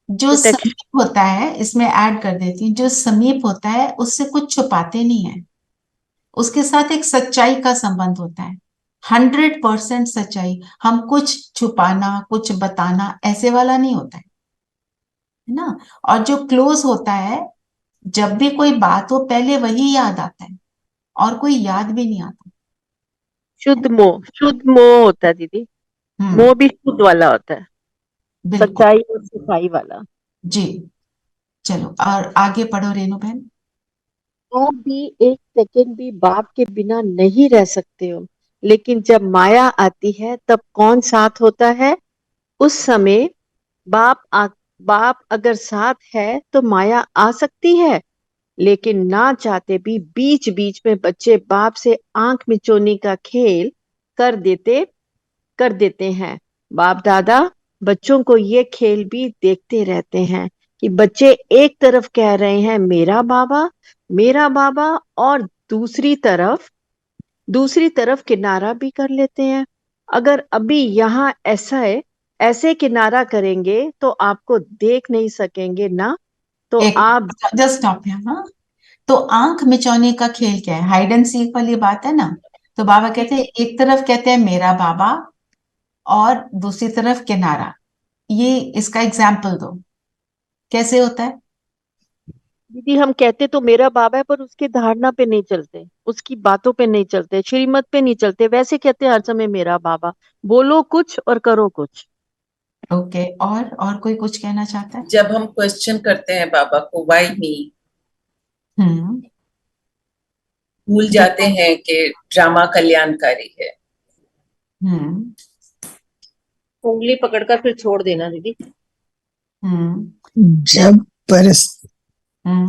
जो समीप होता है, इसमें ऐड कर देती हूँ, जो समीप होता है उससे कुछ छुपाते नहीं है। उसके साथ एक सच्चाई का संबंध होता है, 100% सच्चाई। हम कुछ छुपाना, कुछ बताना, ऐसे वाला नहीं होता है ना। और जो क्लोज होता है, जब भी कोई बात हो पहले वही याद आता है, और कोई याद भी नहीं आता।
शुद्ध मोह होता है दीदी। मोह भी शुद्ध वाला होता है,
बिल्कुल
सच्चाई और सफाई वाला।
जी। चलो और आगे पढ़ो रेणु बहन।
आप भी एक सेकंड भी बाप के बिना नहीं रह सकते हो, लेकिन जब माया आती है तब कौन साथ होता है? उस समय बाप अगर साथ है तो माया आ सकती है, लेकिन ना चाहते भी बीच बीच में बच्चे बाप से आंख मिचोनी का खेल कर देते हैं। बाप दादा बच्चों को ये खेल भी देखते रहते हैं कि बच्चे एक तरफ कह रहे हैं मेरा बाबा, और दूसरी तरफ किनारा भी कर लेते हैं। अगर अभी यहाँ ऐसा है, ऐसे किनारा करेंगे तो आपको देख नहीं सकेंगे ना, तो
एक
आप
जस्ट स्टॉप है। हाँ, तो आंख मिचौने का खेल क्या है? हाइड एंड सीक वाली बात है ना। तो बाबा कहते हैं एक तरफ कहते हैं मेरा बाबा और दूसरी तरफ किनारा। ये इसका एग्जाम्पल दो, कैसे होता है?
दीदी हम कहते तो मेरा बाबा है, पर उसकी धारणा पे नहीं चलते, उसकी बातों पे नहीं चलते, श्रीमत पे नहीं चलते, वैसे कहते हैं हर समय मेरा बाबा। बोलो कुछ और करो कुछ।
ओके, और कोई कुछ कहना चाहता है?
जब हम क्वेश्चन करते हैं बाबा को व्हाई मी, भूल जाते हैं कि ड्रामा कल्याणकारी है।
उंगली पकड़कर फिर छोड़ देना दीदी।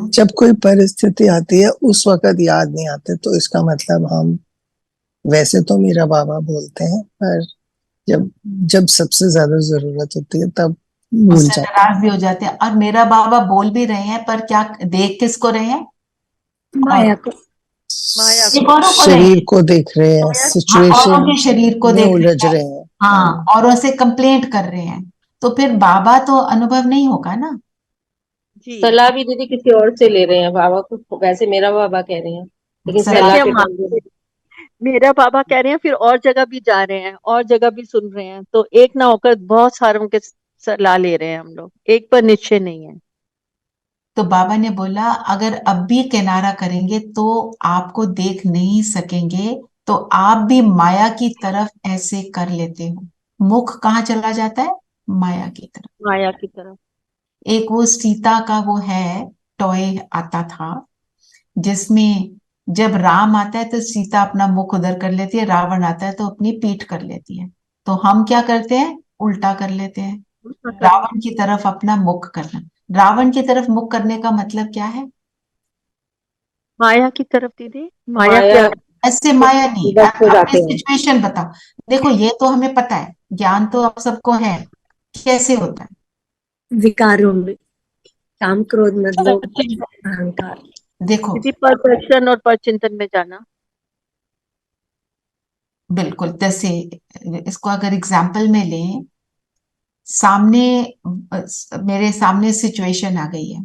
जब कोई परिस्थिति आती है उस वक्त याद नहीं आते, तो इसका मतलब हम वैसे तो मेरा बाबा बोलते हैं, पर जब जब सबसे ज्यादा जरूरत होती है तब भूल
उससे
जाते
नाराज भी हो जाते हैं। और मेरा बाबा बोल भी रहे हैं, पर क्या देख किसको रहे हैं?
माया को।
माया
ये
को,
औरों को रहे
शरीर
हैं।
को देख रहे हैं,
माया
हाँ, औरों
सिचुएशन
के शरीर को
में
देख रहे
उलझ
हैं।
रहे हैं।
हाँ, औरों से कंप्लेंट कर रहे हैं। तो फिर बाबा तो अनुभव नहीं होगा ना।
जी।
सलाह भी दीदी किसी और से ले रहे हैं बाबा को, वैसे मेरा बाबा कह रहे हैं लेकिन
सलाह
सलाह
देखिए
के
माँ,
टाइम पे
मेरा बाबा कह रहे हैं, फिर और जगह भी जा रहे हैं, और जगह भी सुन रहे हैं, तो एक ना होकर बहुत सारों के सलाह ले रहे हैं हम लोग, एक पर निश्चय नहीं है।
तो बाबा ने बोला अगर अब भी किनारा करेंगे तो आपको देख नहीं सकेंगे, तो आप भी माया की तरफ ऐसे कर लेते हो। मुख कहाँ चला जाता है? माया की तरफ।
माया की तरफ।
एक वो सीता का वो है टॉय आता था, जिसमें जब राम आता है तो सीता अपना मुख उधर कर लेती है, रावण आता है तो अपनी पीठ कर लेती है। तो हम क्या करते हैं? उल्टा कर लेते हैं। रावण की तरफ अपना मुख करना। रावण की तरफ मुख करने का मतलब क्या है?
माया की तरफ दीदी, माया के
माया
ऐसे माया नहीं,
बस हो
अपनी
जाते हैं।
सिचुएशन बताओ। देखो ये तो हमें पता है, ज्ञान तो आप सबको है, कैसे होता है।
विकारों में काम, क्रोध, मद, लोभ, अहंकार।
देखो
दीदी परसेप्शन और परचिंतन में जाना।
बिल्कुल, जैसे इसको अगर एग्जाम्पल में लें, सामने मेरे सामने सिचुएशन आ गई है,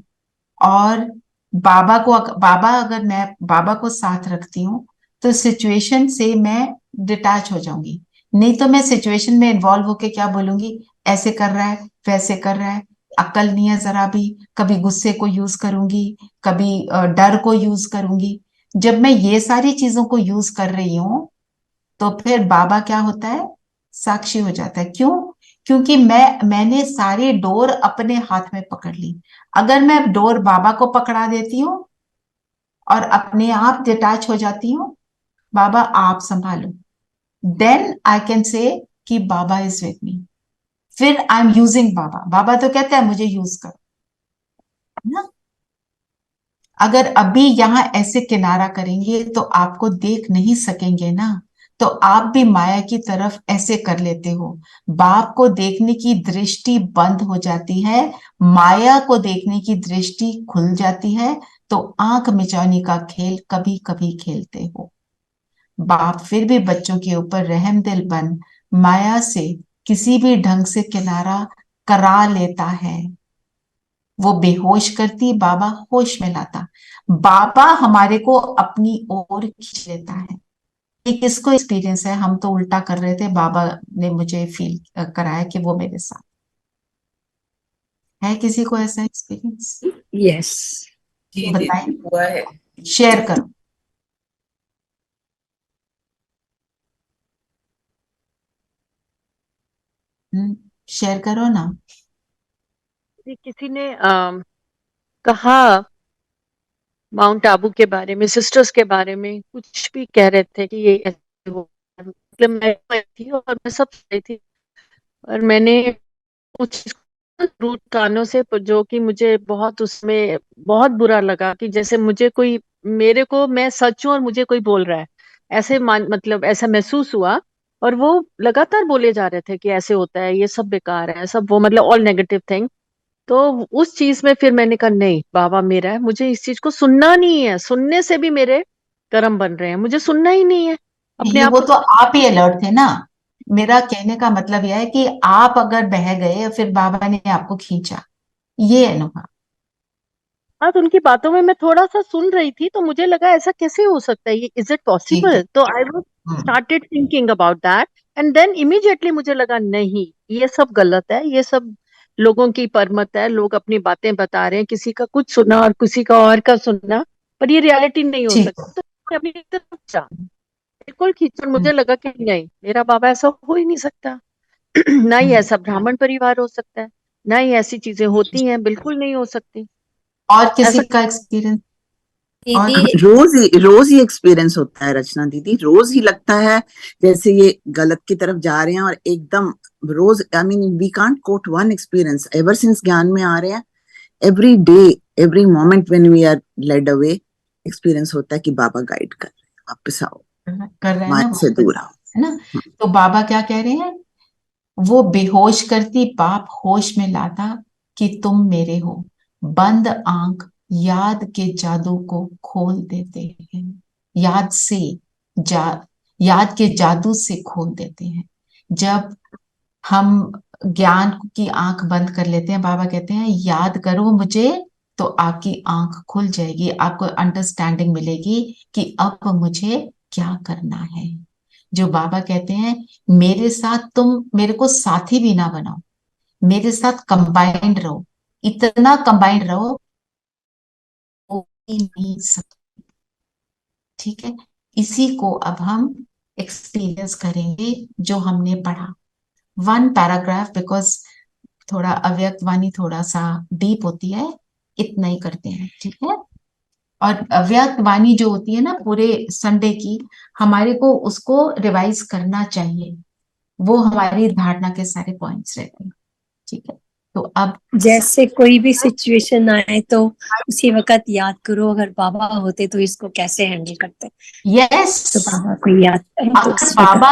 और बाबा अगर मैं बाबा को साथ रखती हूँ तो सिचुएशन से मैं डिटैच हो जाऊंगी। नहीं तो मैं सिचुएशन में इन्वॉल्व होके क्या बोलूंगी? ऐसे कर रहा है, वैसे कर रहा है, अक्ल नहीं है जरा भी। कभी गुस्से को यूज करूंगी, कभी डर को यूज करूंगी। जब मैं ये सारी चीजों को यूज कर रही हूँ तो फिर बाबा क्या होता है? साक्षी हो जाता है। क्यों? क्योंकि मैंने सारी डोर अपने हाथ में पकड़ ली। अगर मैं डोर बाबा को पकड़ा देती हूँ और अपने आप डिटैच हो जाती हूँ, बाबा आप संभालो, देन आई कैन से कि बाबा इज विद मी। फिर आई एम यूजिंग बाबा। बाबा तो कहता है मुझे यूज करो ना। अगर अभी यहां ऐसे किनारा करेंगे तो आपको देख नहीं सकेंगे ना। तो आप भी माया की तरफ ऐसे कर लेते हो। बाप को देखने की दृष्टि बंद हो जाती है, माया को देखने की दृष्टि खुल जाती है। तो आंख मिचौनी का खेल कभी कभी खेलते हो। बाप फिर भी बच्चों के ऊपर रहम दिल बन माया से किसी भी ढंग से किनारा करा लेता है। वो बेहोश करती, बाबा होश में लाता। बाबा हमारे को अपनी ओर खींच लेता है। ये किसको एक्सपीरियंस है? हम तो उल्टा कर रहे थे, बाबा ने मुझे फील कराया कि वो मेरे साथ है। किसी को ऐसा एक्सपीरियंस
यस।
जी
बताएं,
हुआ है।
शेयर करो। शेयर करो ना।
किसी ने कहा माउंट आबू के बारे में, सिस्टर्स के बारे में कुछ भी कह रहे थे कि ये ऐसे हो, मतलब मैं थी और मैं सब रही थी, और मैंने कुछ रूट कानों से, जो कि मुझे बहुत उसमें बहुत बुरा लगा, कि जैसे मुझे कोई, मेरे को, मैं सच हूं और मुझे कोई बोल रहा है, ऐसे मतलब ऐसा महसूस हुआ। और वो लगातार बोले जा रहे थे कि ऐसे होता है, ये सब बेकार है, सब वो मतलब ऑल नेगेटिव थिंग। तो उस चीज में फिर मैंने कहा नहीं, बाबा मेरा है, मुझे इस चीज को सुनना नहीं है, सुनने से भी मेरे कर्म बन रहे हैं, मुझे सुनना ही नहीं है अपने
ये
आप
वो
को।
तो आप ही अलर्ट थे ना। मेरा कहने का मतलब यह है कि आप अगर बह गए फिर बाबा ने आपको खींचा, ये अनुभव।
हाँ, तो उनकी बातों में मैं थोड़ा सा सुन रही थी, तो मुझे लगा ऐसा कैसे हो सकता है, ये इज इट
ठीक है।
पॉसिबल, तो I was started thinking about that. And then immediately मुझे लगा नहीं, ये सब गलत है, ये सब लोगों की परमत है, लोग अपनी बातें बता रहे हैं, किसी का कुछ सुना और किसी का और का सुनना, पर ये रियलिटी नहीं हो
ठीक
सकती। तो मैं अपनी तरफ जा बिल्कुल खींचकर मुझे लगा कि नहीं, मेरा बाबा ऐसा हो ही नहीं सकता। ना ही ऐसा ब्राह्मण परिवार हो सकता है, ना ही ऐसी चीजें होती हैं, बिल्कुल नहीं हो सकती।
और किसी
ऐसा
का एक्सपीरियंस? और
दीदी रोज ही एक्सपीरियंस होता है रचना दीदी, रोज ही लगता है जैसे ये गलत की तरफ जा रहे हैं, और एकदम रोज, I mean we can't quote one experience ever since ज्ञान में आ रहे हैं। Every day, every moment when we are led away, experience होता है कि बाबा गाइड कर रहे हैं, वापस आओ,
कर रहे हैं ना
माया से दूर आओ।
है ना। तो बाबा क्या कह रहे हैं वो बेहोश करती, बाप होश में लाता कि तुम मेरे हो। बंद आंख याद के जादू को खोल देते हैं। याद से जा याद के जादू से खोल देते हैं। जब हम ज्ञान की आंख बंद कर लेते हैं, बाबा कहते हैं याद करो मुझे, तो आपकी आंख खुल जाएगी, आपको अंडरस्टैंडिंग मिलेगी कि अब मुझे क्या करना है। जो बाबा कहते हैं मेरे साथ तुम मेरे को साथी भी ना बनाओ, मेरे साथ कंबाइंड रहो, इतना कंबाइंड रहो वो भी नहीं सकते। ठीक है, इसी को अब हम एक्सपीरियंस करेंगे जो हमने पढ़ा। वन पैराग्राफ, बिकॉज थोड़ा अव्यक्त वाणी थोड़ा सा डीप होती है, इतना ही करते हैं। ठीक है, और अव्यक्त वाणी जो होती है ना पूरे संडे की, हमारे को उसको रिवाइज करना चाहिए, वो हमारी धारणा के सारे पॉइंट्स रहते हैं। ठीक है, तो अब
जैसे कोई भी सिचुएशन आए तो उसी वक्त याद करो अगर बाबा होते तो इसको कैसे हैंडल करते।
यस,
तो बाबा को याद करें तो
अगर
उस वक्त
बाबा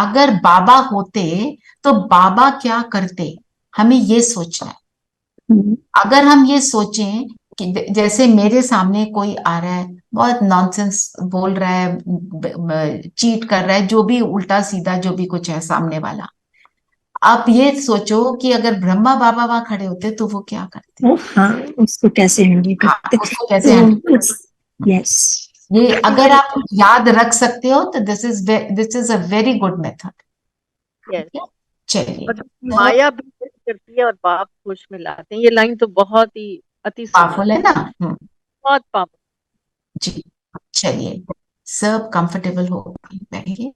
अगर बाबा होते तो बाबा क्या करते, हमें ये सोचना है। अगर हम ये सोचें कि जैसे मेरे सामने कोई आ रहा है, बहुत नॉनसेंस बोल रहा है, चीट कर रहा है, जो भी उल्टा सीधा जो भी कुछ है सामने वाला, आप ये सोचो कि अगर ब्रह्मा बाबा वहां खड़े होते तो वो क्या करते।
हाँ, उसको कैसे हैंडल करते।
उसको कैसे handle
यस,
ये अगर आप याद रख सकते हो तो this is a very good method.
Yes,
चलिए,
और माया भी खुश करती है और बाप खुश में लाते हैं। ये लाइन तो बहुत ही अति सुंदर
पावरफुल है ना।
बहुत पावरफुल।
जी, चलिए, सब कंफर्टेबल हो बैठिए।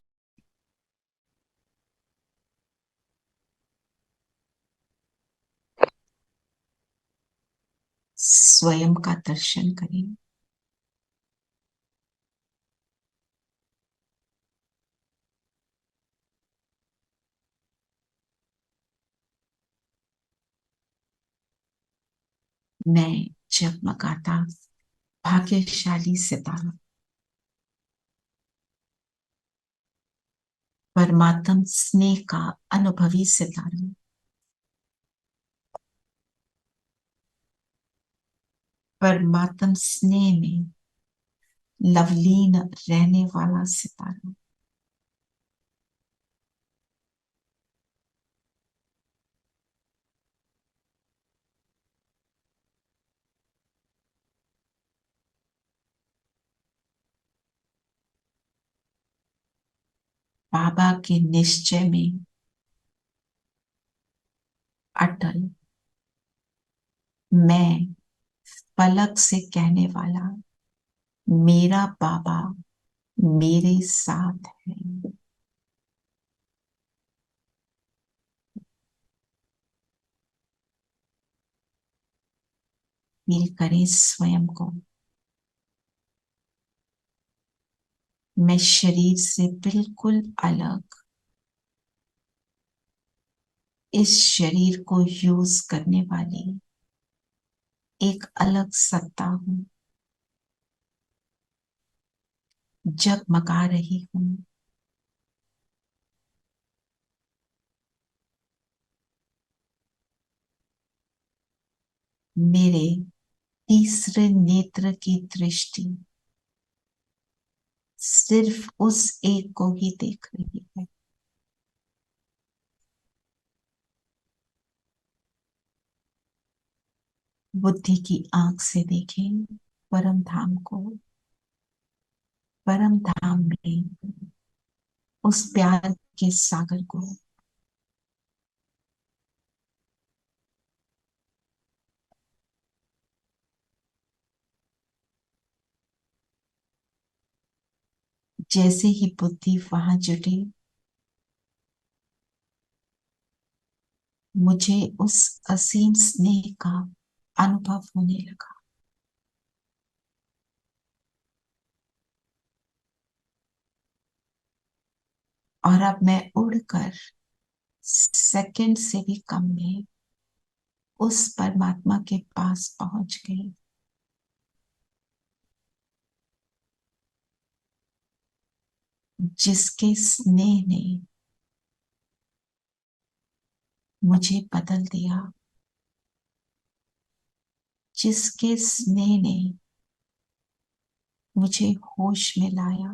स्वयं का दर्शन करें। मैं जगमगाता भाग्यशाली सितारा, परमात्म स्नेह का अनुभवी सितारा, परमात्म स्नेह में लवलीन रहने वाला सितारा, बाबा के निश्चय में अटल, मैं पलक से कहने वाला, मेरा बाबा मेरे साथ है। फील करें स्वयं को, मैं शरीर से बिल्कुल अलग इस शरीर को यूज करने वाली एक अलग सत्ता हूं, जगमगा रही हूं। मेरे तीसरे नेत्र की दृष्टि सिर्फ उस एक को ही देख रही है। बुद्धि की आंख से देखें परम धाम को, परम धाम में उस प्यार के सागर को। जैसे ही बुद्धि वहां जुटी, मुझे उस असीम स्नेह का अनुभव होने लगा। और अब मैं उड़कर सेकंड से भी कम में उस परमात्मा के पास पहुंच गई, जिसके स्नेह ने मुझे बदल दिया, जिसके स्नेह ने मुझे होश में लाया,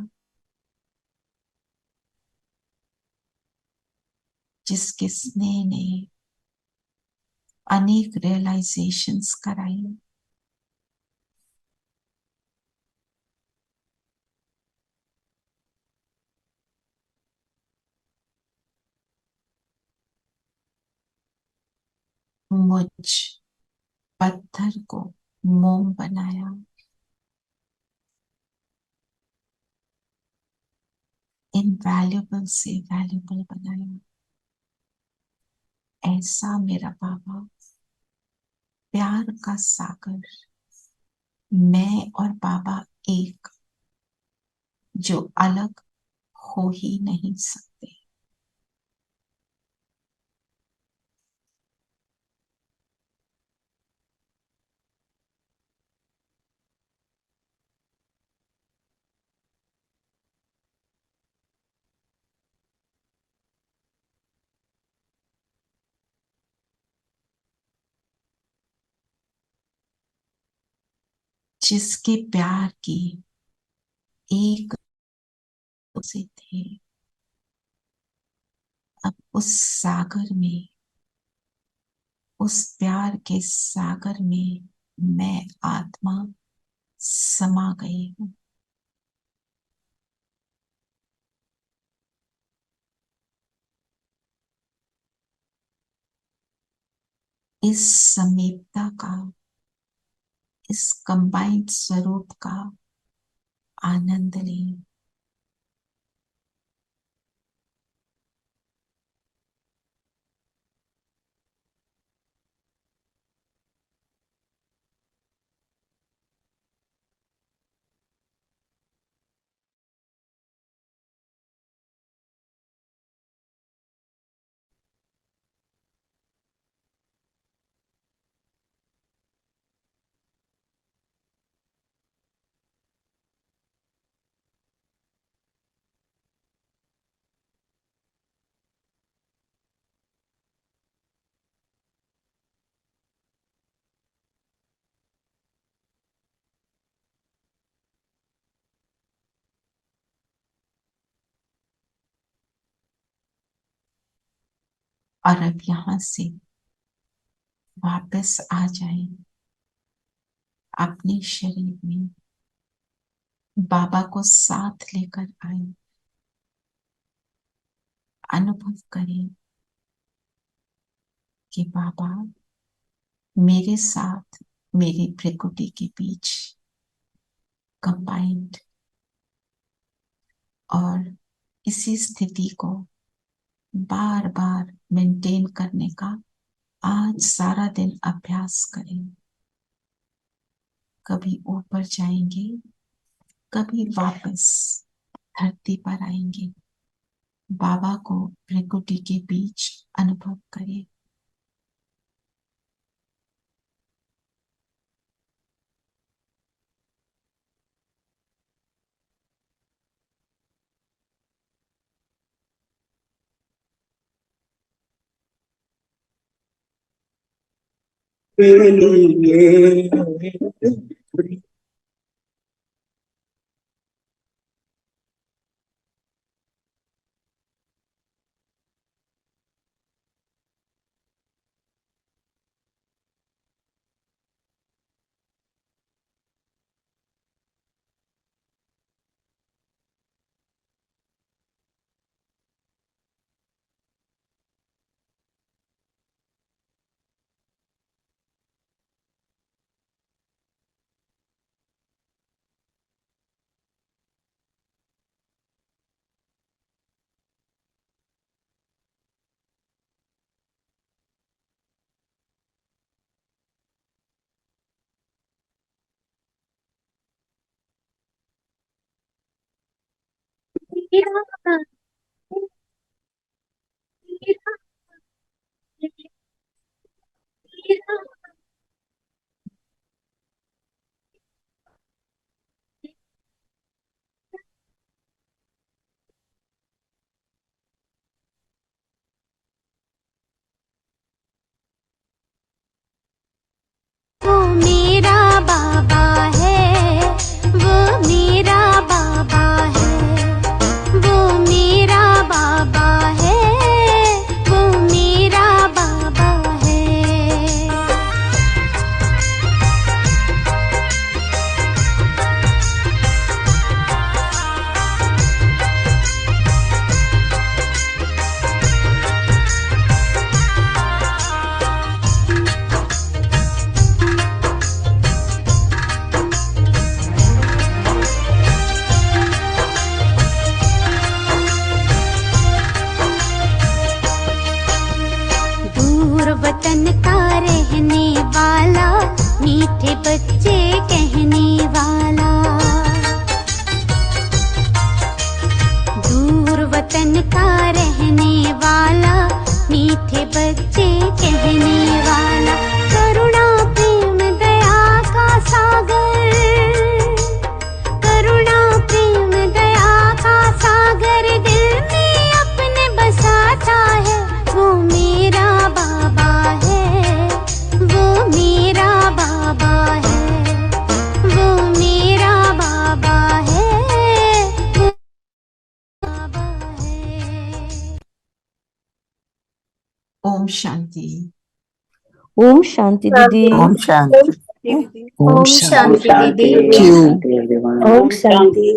जिसके स्नेह ने अनेक रियलाइजेशंस कराई, मुझ पत्थर को मोम बनाया, इनवैल्यूएबल से वैल्यूएबल बनाया। ऐसा मेरा बाबा प्यार का सागर, मैं और बाबा एक, जो अलग हो ही नहीं सकते। जिसके प्यार की एक से थे, अब उस सागर में, उस प्यार के सागर में मैं आत्मा समा गई हूँ। इस समीपता का, इस कंबाइंड स्वरूप का आनंद लें। और अब यहां से वापस आ जाए अपने शरीर में, बाबा को साथ लेकर आए। अनुभव करें कि बाबा मेरे साथ, मेरी प्रकृति के बीच कंबाइंड, और इसी स्थिति को बार बार मेंटेन करने का आज सारा दिन अभ्यास करें। कभी ऊपर जाएंगे, कभी वापस धरती पर आएंगे। बाबा को प्रकृति के बीच अनुभव करें।
रहने वाला, मीठे बच्चे कहने वाला। दूर वतन का रहने वाला, मीठे बच्चे कहने वाला। करुणा प्रेम दया का सागर, करुणा प्रेम दया का सागर दिल में अपने बसाता है। वो मेरा बाबा है, वो मेरा बाबा है, वो मेरा बाबा है, वो बाबा है।
ओम शांति।
ओम शांति दीदी।
ओम शांति।
ओम शांति दीदी।
Thank you.
ओम शांति।